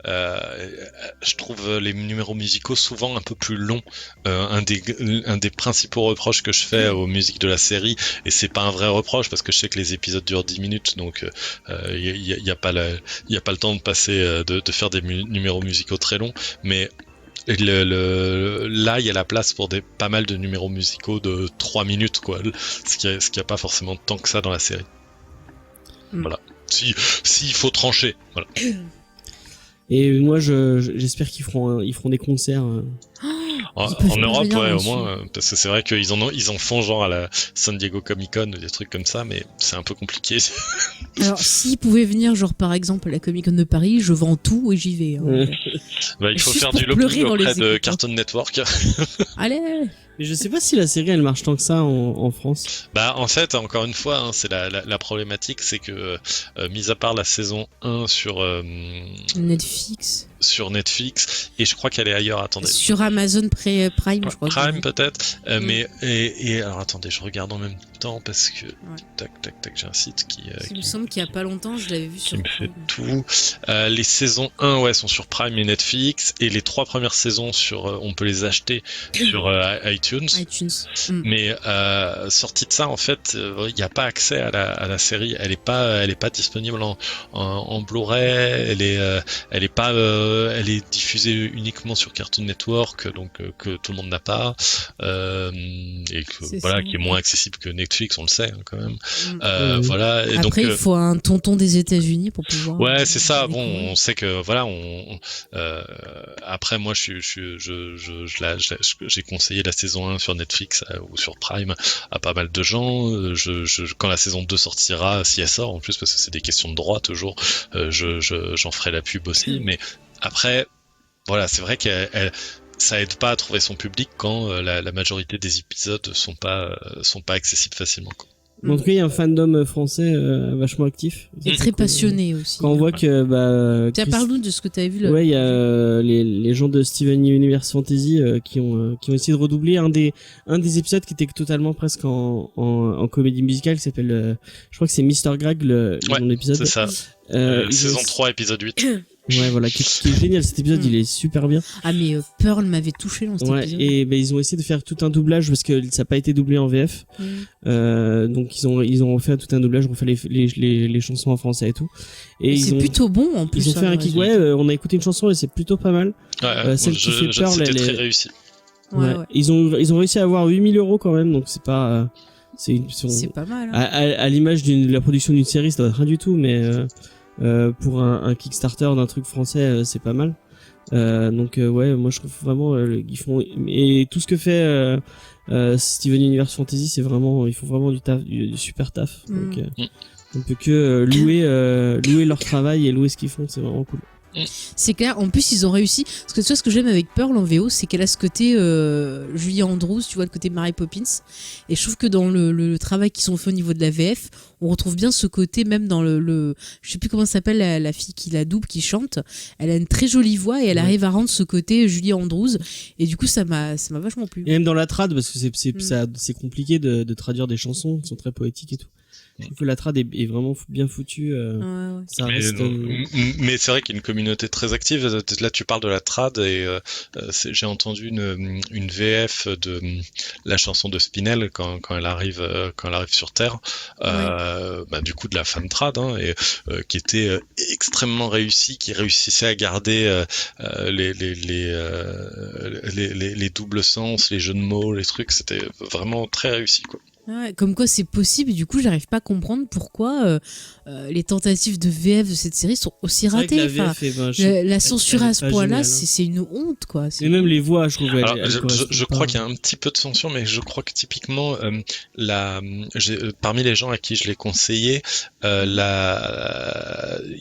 je trouve les numéros musicaux souvent un peu plus longs. Un des principaux reproches que je fais aux musiques de la série, et c'est pas un vrai reproche parce que je sais que les épisodes durent 10 minutes, donc il y a pas le temps de passer de faire des numéros musicaux très longs, mais Et là, il y a la place pour pas mal de numéros musicaux de 3 minutes, quoi. Ce qui a pas forcément tant que ça dans la série. Voilà. Si il faut trancher, voilà. Et moi, j'espère qu'ils feront des concerts. En Europe, ouais, au moins, parce que c'est vrai qu'ils en font genre à la San Diego Comic Con, des trucs comme ça, mais c'est un peu compliqué. Alors, s'ils pouvaient venir, genre par exemple à la Comic Con de Paris, je vends tout et j'y vais. Hein. Il faut Juste faire pour du lobby pleurer dans auprès les de écoutes, Cartoon Network. Allez. Mais je sais pas si la série elle marche tant que ça en France. En fait, encore une fois, hein, c'est la problématique, c'est que mis à part la saison 1 sur Netflix, et je crois qu'elle est ailleurs, attendez. Sur Amazon Prime, je crois. Prime peut-être, mais alors attendez, je regarde en même temps parce que tac, j'ai un site qui Il me semble qu'il y a pas longtemps, je l'avais vu sur me fait Prime. tout. Les saisons 1 sont sur Prime et Netflix, et les 3 premières saisons on peut les acheter sur iTunes. Mais sortie de ça, en fait, il n'y a pas accès à la série. Elle est pas disponible en Blu-ray. Elle est diffusée uniquement sur Cartoon Network, donc que tout le monde n'a pas, et que qui est moins accessible que Netflix, on le sait, hein, quand même. Voilà. Et après, donc, il faut un tonton des États-Unis pour pouvoir. Ouais, c'est ça. Bon, on sait que voilà, après moi, j'ai conseillé la saison 1 sur Netflix ou sur Prime à pas mal de gens. Quand la saison 2 sortira, si elle sort, en plus parce que c'est des questions de droit toujours, j'en ferai la pub aussi. Mais après, voilà, c'est vrai que ça aide pas à trouver son public quand la majorité des épisodes sont pas accessibles facilement, quoi. En tout cas, il y a un fandom français vachement actif. Il est très passionné aussi. Quand on voit que Tiens, parle-nous de ce que tu avais vu là. Ouais, il y a les gens de Steven Universe Fantasy qui ont essayé de redoubler un des épisodes qui était totalement presque en comédie musicale, qui s'appelle je crois que c'est Mr. Greg le nom de l'épisode. C'est ça. Saison 3 épisode 8. Ouais, voilà, qui est génial cet épisode, il est super bien. Ah mais Pearl m'avait touché dans cet épisode. Et ils ont essayé de faire tout un doublage parce que ça n'a pas été doublé en VF. Donc ils ont refait tout un doublage, refait les chansons en français et tout. Et c'est plutôt bon en plus. Ils ont fait un kick, on a écouté une chanson et c'est plutôt pas mal. Celle qui fait Pearl, c'était très réussi. Ouais. Ils ont réussi à avoir 8 000 € quand même, donc c'est pas c'est pas mal. Hein. À l'image de la production d'une série, ça doit être rien du tout, mais pour un Kickstarter d'un truc français, c'est pas mal. Donc moi je trouve vraiment ils font, et tout ce que fait Steven Universe Fantasy, c'est vraiment, ils font vraiment du super taf. Donc on peut que louer leur travail et louer ce qu'ils font, c'est vraiment cool. C'est clair, en plus ils ont réussi, parce que tu vois ce que j'aime avec Pearl en VO, c'est qu'elle a ce côté Julie Andrews, tu vois, le côté Mary Poppins, et je trouve que dans le travail qu'ils ont fait au niveau de la VF, on retrouve bien ce côté, même dans je sais plus comment s'appelle la fille qui la double, qui chante, elle a une très jolie voix et elle arrive à rendre ce côté Julie Andrews, et du coup ça m'a vachement plu. Et même dans la trad, parce que c'est compliqué de traduire des chansons qui sont très poétiques et tout. Je trouve que la trad est vraiment bien foutue. Ça reste, mais c'est vrai qu'il y a une communauté très active. Là, tu parles de la trad et j'ai entendu une VF de la chanson de Spinell quand elle arrive sur Terre. Du coup, de la fan trad, hein, et qui était extrêmement réussie, qui réussissait à garder les doubles sens, les jeux de mots, les trucs. C'était vraiment très réussi, quoi. Ouais, comme quoi c'est possible, et du coup j'arrive pas à comprendre pourquoi les tentatives de VF de cette série sont aussi ratées. La censure à ce point-là, c'est une honte, quoi. Et même les voix, je trouve. Je crois qu'il y a un petit peu de censure, mais je crois que typiquement parmi les gens à qui je l'ai conseillé, il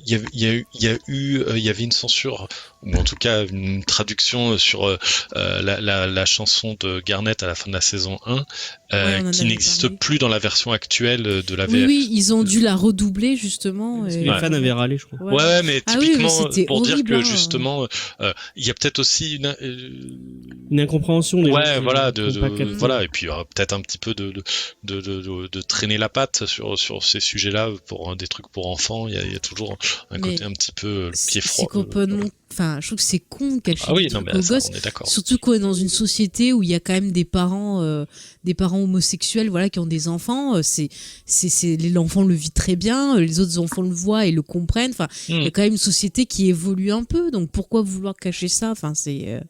y avait une censure, ou en tout cas une traduction sur la chanson de Garnet à la fin de la saison 1, qui n'existe plus dans la version actuelle de la VF. Oui, ils ont dû la redoubler justement. Parce que les fans avaient râlé, je crois. Ouais, mais typiquement, pour horrible, dire que justement, il y a peut-être aussi une incompréhension. Voilà, et puis peut-être un petit peu de traîner la patte sur ces sujets-là pour des trucs pour enfants. Il y a toujours un côté un petit peu pied froid. C'est complètement. Enfin, je trouve que c'est con de cacher des trucs aux gosses. On est d'accord. Surtout qu'on est dans une société où il y a quand même des parents homosexuels, voilà, qui ont des enfants. L'enfant le vit très bien, les autres enfants le voient et le comprennent. Enfin, il y a quand même une société qui évolue un peu. Donc pourquoi vouloir cacher ça ? Enfin, c'est.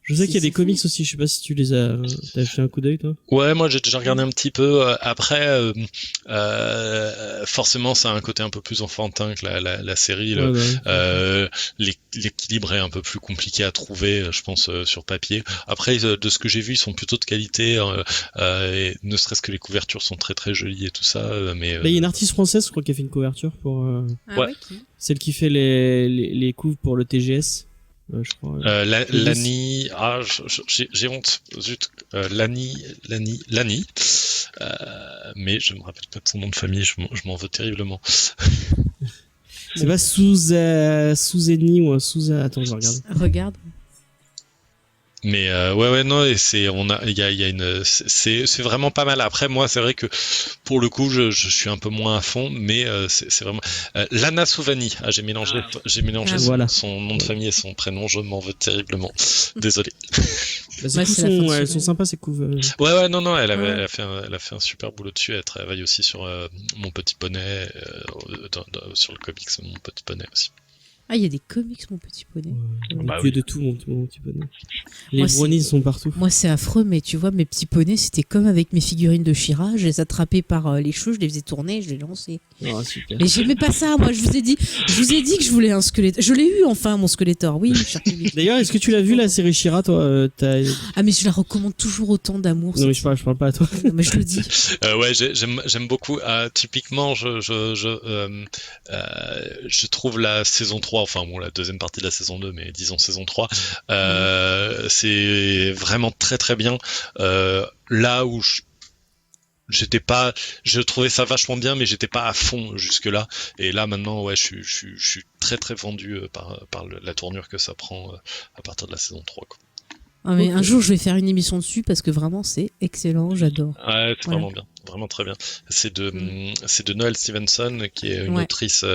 Je sais qu'il y a des fou. comics aussi, je sais pas si tu les as... T'as acheté un coup d'œil, toi? Ouais, moi j'ai déjà regardé un petit peu. Après, forcément, ça a un côté un peu plus enfantin que la série. Ouais, ouais. L'équilibre est un peu plus compliqué à trouver, je pense, sur papier. Après, de ce que j'ai vu, ils sont plutôt de qualité. Et ne serait-ce que les couvertures sont très très jolies et tout ça. Mais Là, il y a une artiste française, je crois, qui a fait une couverture pour... Ah Ouais. ouais, qui Celle qui fait les couves pour le TGS. Je crois. Lani, j'ai honte, zut, Lani, mais je me rappelle pas de son nom de famille, je m'en veux terriblement. C'est pas Souzeni ou Souza. Attends, je regarde. Regarde. Mais ouais non, et il y a une, c'est vraiment pas mal. Après moi c'est vrai que pour le coup je suis un peu moins à fond, mais c'est vraiment Lana Souvani. J'ai mélangé Voilà. son nom de famille et son prénom, je m'en veux terriblement. Désolé. Bah, Ouais, c'est la fin de elles semaine. sont sympas ces couves. Ouais non, elle Ouais. a fait un super boulot dessus. Elle travaille aussi sur Mon Petit Poney, sur le comics Mon Petit Poney aussi. Ah, il y a des comics, mon petit poney. Bah Il y a oui. de tout, mon petit bonhomme. Les Moi, brownies sont partout. Moi, c'est affreux, mais tu vois, mes petits poneys, c'était comme avec mes figurines de She-Ra. Je les attrapais par les cheveux, je les faisais tourner, je les lançais. Ah, super. Mais j'aimais pas ça, moi. Je vous ai dit que je voulais un squelette. Je l'ai eu enfin, mon Skeletor. Oui, cher public. D'ailleurs, est-ce que tu l'as vu la série She-Ra, toi Ah, mais je la recommande toujours autant d'amour. Non, mais cette je parle pas à toi. série. Non, mais je le dis. Ouais, j'aime beaucoup. Typiquement, je trouve la saison 3, enfin bon, la deuxième partie de la saison 2, mais disons saison 3, c'est vraiment très très bien. Là où je trouvais ça vachement bien, mais j'étais pas à fond jusque là. Et là maintenant, ouais, je suis très très vendu par la tournure que ça prend à partir de la saison 3, quoi. Ah, mais un jour, je vais faire une émission dessus parce que vraiment, c'est excellent. J'adore. Ouais, c'est Voilà. vraiment bien, vraiment très bien. C'est de Noelle Stevenson, qui est une Ouais. autrice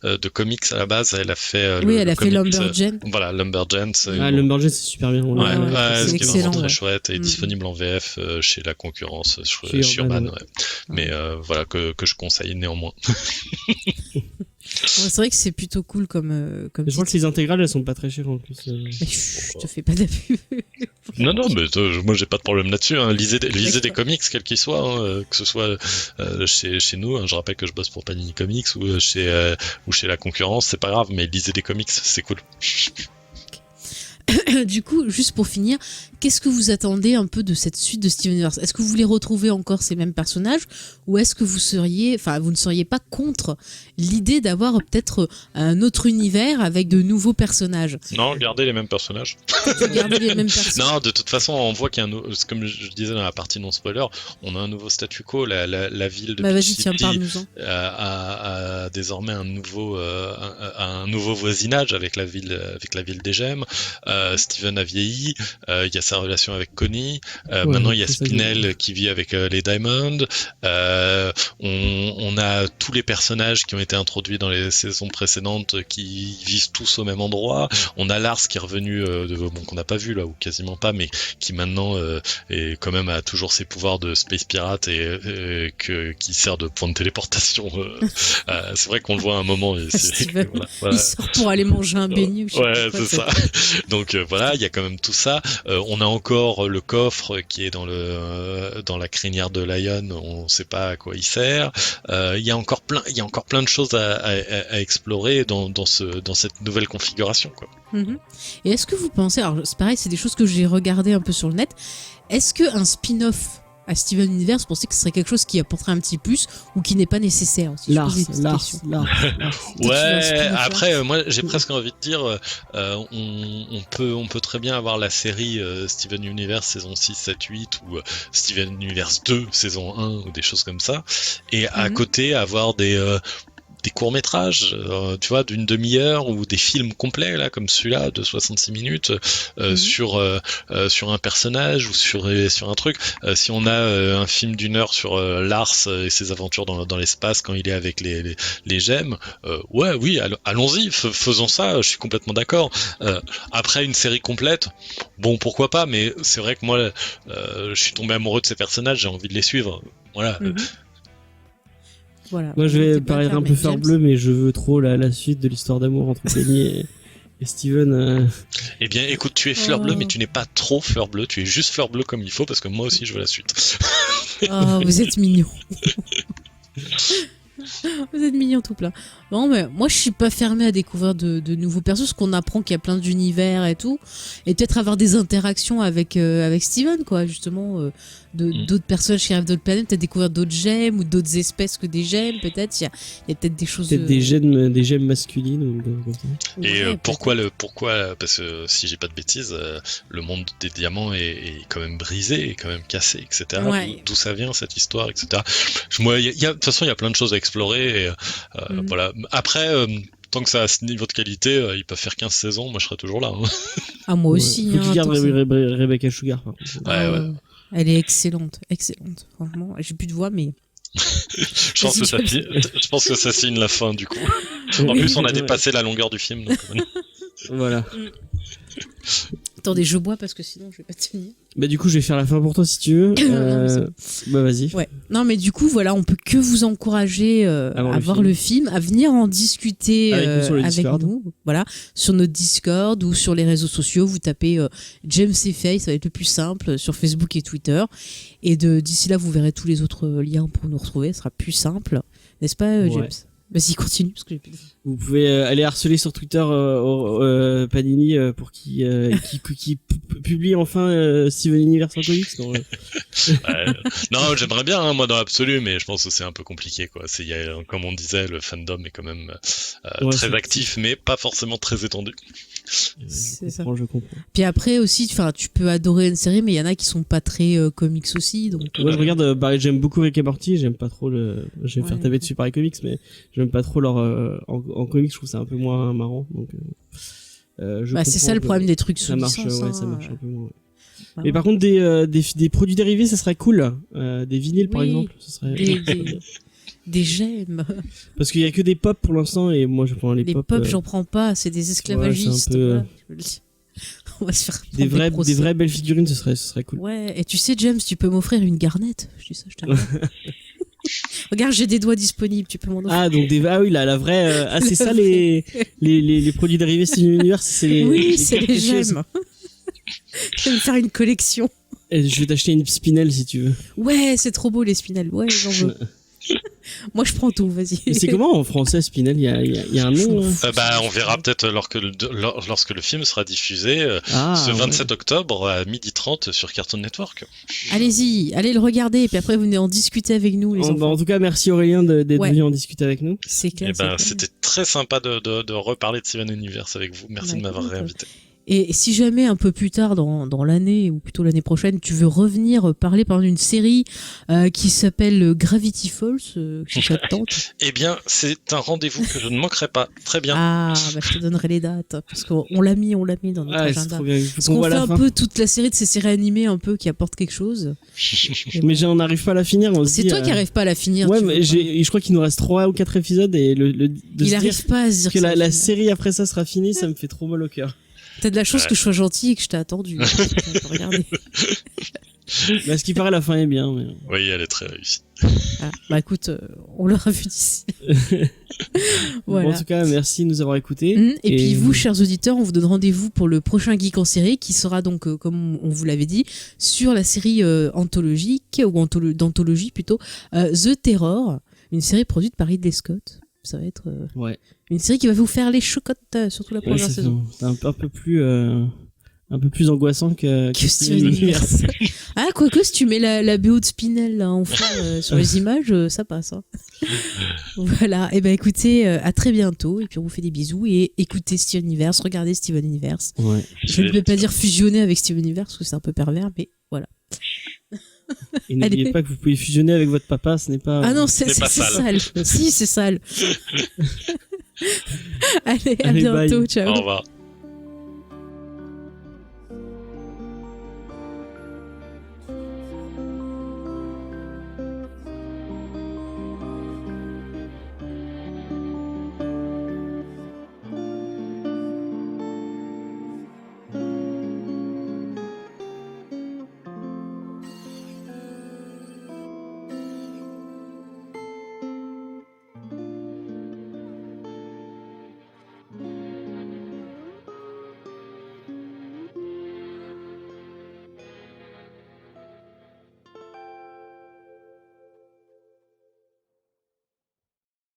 de comics à la base. Elle a fait Oui, elle a fait comics, Lumberjane. voilà, Lumberjane. Ah, Lumberjane, c'est super bien. Ouais, Ouais, ce c'est qui est vraiment excellent, très ouais. chouette, et Mm. disponible en VF chez la concurrence, Chez chez Urban, Urban, ouais. Mais voilà, que je conseille néanmoins. Ouais, c'est vrai que c'est plutôt cool comme Je crois que les intégrales, elles sont pas très chères en plus. Mais chut, je te fais pas d'abus. Non, mais moi j'ai pas de problème là-dessus. Hein. Lisez des D'accord. comics, quels qu'ils soient, hein, que ce soit chez nous. Hein, je rappelle que je bosse pour Panini Comics ou chez la concurrence, c'est pas grave, mais lisez des comics, c'est cool. Du coup, juste pour finir, qu'est-ce que vous attendez un peu de cette suite de Steven Universe? Est-ce que vous voulez retrouver encore ces mêmes personnages, ou est-ce que vous ne seriez pas contre l'idée d'avoir peut-être un autre univers avec de nouveaux personnages? Non, gardez les mêmes personnages. Garder les mêmes personnages. Non, de toute façon, on voit qu'il y a comme je disais dans la partie non spoiler, on a un nouveau statu quo. La ville de Bah Peach vas-y, tiens, City parle-nous-en. a désormais un nouveau voisinage avec la ville des Gemmes. Steven a vieilli. Il y a sa relation avec Connie. Maintenant, il y a c'est ça, Spinel qui vit avec les Diamond. On a tous les personnages qui ont été introduits dans les saisons précédentes qui vivent tous au même endroit. On a Lars qui est revenu, qu'on n'a pas vu là, ou quasiment pas, mais qui maintenant est quand même a toujours ses pouvoirs de Space Pirate et qui sert de point de téléportation. C'est vrai qu'on le voit à un moment. Et Steven, voilà. il sort pour aller manger un beignet. ou je sais Ouais, pas quoi, c'est ça. Donc voilà, il y a quand même tout ça. On a encore le coffre qui est dans la crinière de Lion. On ne sait pas à quoi il sert. Il y a encore plein de choses à explorer dans cette nouvelle configuration, quoi. Mhm. Et est-ce que vous pensez, alors c'est pareil, c'est des choses que j'ai regardées un peu sur le net, est-ce qu'un spin-off à Steven Universe, vous pensez que ce serait quelque chose qui apporterait un petit plus ou qui n'est pas nécessaire? Si je posais cette question. Lars. Ouais, après, moi j'ai presque envie de dire, on peut très bien avoir la série Steven Universe saison 6, 7, 8 ou Steven Universe 2 saison 1 ou des choses comme ça, et à côté avoir des courts-métrages, tu vois, d'une demi-heure, ou des films complets, là, comme celui-là, de 66 minutes, sur un personnage ou sur un truc. Si on a un film d'une heure sur Lars et ses aventures dans l'espace quand il est avec les gemmes, oui, allons-y, faisons ça, je suis complètement d'accord. Après, une série complète, bon, pourquoi pas, mais c'est vrai que moi, je suis tombé amoureux de ces personnages, j'ai envie de les suivre. Voilà. Voilà. Moi, je vais T'es pas paraître un peu fermé. faire James. bleu, mais je veux trop la suite de l'histoire d'amour entre Penny et Et Steven. Eh bien, écoute, tu es fleur bleue, mais tu n'es pas trop fleur bleue. Tu es juste fleur bleue comme il faut, parce que moi aussi, je veux la suite. Oh, vous êtes mignons. Vous êtes mignons tout plein. Non, mais moi, je suis pas fermée à découvrir de nouveaux persos, parce qu'on apprend qu'il y a plein d'univers et tout. Et peut-être avoir des interactions avec Steven, quoi, justement. D'autres personnages qui arrivent d'autres planètes, peut-être découvrir d'autres gemmes ou d'autres espèces que des gemmes, peut-être. Il y a peut-être des choses. Peut-être des gemmes masculines ou comme ça. Et Ouais, pourquoi parce que si j'ai pas de bêtises, le monde des diamants est quand même brisé, est quand même cassé, etc. Ouais. D'où ça vient cette histoire, etc. Moi, de toute façon, il y a plein de choses à explorer. Et, voilà. Après, tant que ça a ce niveau de qualité, ils peuvent faire 15 saisons. Moi, je serai toujours là. Hein. Ah, moi aussi. Faut qu'ils gardent attention. Rebecca Sugar, par contre. Ouais. Elle est excellente. Franchement, j'ai plus de voix, mais. Je pense que ça signe la fin, du coup. En plus, on a dépassé la longueur du film. Donc... Voilà. Attendez, je bois parce que sinon je vais pas tenir. Bah du coup je vais faire la fin pour toi si tu veux. Bah vas-y. Ouais. Non mais du coup voilà, on peut que vous encourager à voir le film, à venir en discuter avec nous. Voilà, sur notre Discord ou sur les réseaux sociaux. Vous tapez James et Faye, ça va être le plus simple sur Facebook et Twitter. Et d'ici là vous verrez tous les autres liens pour nous retrouver. Ce sera plus simple, n'est-ce pas James? Vas-y, continue. Parce que j'ai plus de... Vous pouvez aller harceler sur Twitter Panini pour qu'il publie enfin Steven Universe en comics. Non, j'aimerais bien, hein, moi, dans l'absolu, mais je pense que c'est un peu compliqué, quoi. Comme on disait, le fandom est quand même très actif, mais pas forcément très étendu. C'est ça. Je comprends. Puis après aussi, tu peux adorer une série, mais il y en a qui sont pas très comics aussi. Donc, moi, je regarde, j'aime beaucoup Rick et Morty, j'aime pas trop je vais me faire taper dessus par les comics, mais j'aime pas trop leur en comics, je trouve ça un peu moins marrant. Donc, c'est ça le problème des trucs ça marche, licence, ça marche un peu moins. Mais par contre, des produits dérivés, ça serait cool. Des vinyles, par exemple, ce serait. Des gemmes. Parce qu'il y a que des pop pour l'instant et moi je prends les pop. Les pop, j'en prends pas, c'est des esclavagistes. Ouais, on va se faire des vraies belles figurines, ce serait cool. Ouais, et tu sais James, tu peux m'offrir une garnette. Je dis ça, je t'aime. Regarde, j'ai des doigts disponibles, tu peux m'en offrir. Ah donc oui, la vraie c'est ça les produits dérivés Steven Universe, c'est les gemmes. Je vais me faire une collection. Et je vais t'acheter une spinelle si tu veux. Ouais, c'est trop beau les spinelles. Ouais, j'en veux. Moi je prends tout, vas-y. Mais c'est comment en français spinel? Il y a un nom. On verra peut-être lorsque le film sera diffusé ce 27 octobre à 12h30 sur Cartoon Network. Allez-y, allez le regarder et puis après vous venez en discuter avec nous les enfants. En tout cas, merci Aurélien d'être venu en discuter avec nous. C'est clair. C'était très sympa de reparler de Steven Universe avec vous. Merci de m'avoir réinvité. Et si jamais un peu plus tard dans l'année, ou plutôt l'année prochaine, tu veux revenir parler par d'une série qui s'appelle Gravity Falls, si ça te tente. Eh bien, c'est un rendez-vous que je ne manquerai pas. Très bien. Ah, je te donnerai les dates, parce qu'on l'a mis dans notre agenda. Parce qu'on fait un peu toute la série de ces séries animées un peu qui apportent quelque chose. Mais on n'arrive pas à la finir. C'est toi qui n'arrives pas à la finir. Ouais, mais je crois qu'il nous reste 3 ou 4 épisodes et il n'arrive pas à se dire que la série après ça sera finie, ça me fait trop mal au cœur. T'as de la chance que je sois gentil et que je t'ai attendu. Regardez. Mais à ce qui paraît, la fin est bien. Mais... Oui, elle est très réussie. Ah, bah écoute, on l'aura vu d'ici. Voilà. Bon, en tout cas, merci de nous avoir écoutés. Et puis vous, chers auditeurs, on vous donne rendez-vous pour le prochain Geek en série qui sera donc, comme on vous l'avait dit, sur la série anthologique, ou d'anthologie plutôt, The Terror, une série produite par Ridley Scott. Ça va être une série qui va vous faire les chocottes, surtout la première saison. C'est un peu plus angoissant que Steven Universe. Ah, quoique, si tu mets la BO de Spinel là, en fond sur les images, ça passe. Hein. Voilà, et ben écoutez, à très bientôt, et puis on vous fait des bisous, et écoutez Steven Universe, regardez Steven Universe. Ouais. Je ne vais pas dire fusionner avec Steven Universe, parce que c'est un peu pervers, mais voilà. Et n'oubliez pas que vous pouvez fusionner avec votre papa, ce n'est pas... Ah non, c'est sale. Si, c'est sale. Allez, à bientôt, bye. Ciao. Au revoir.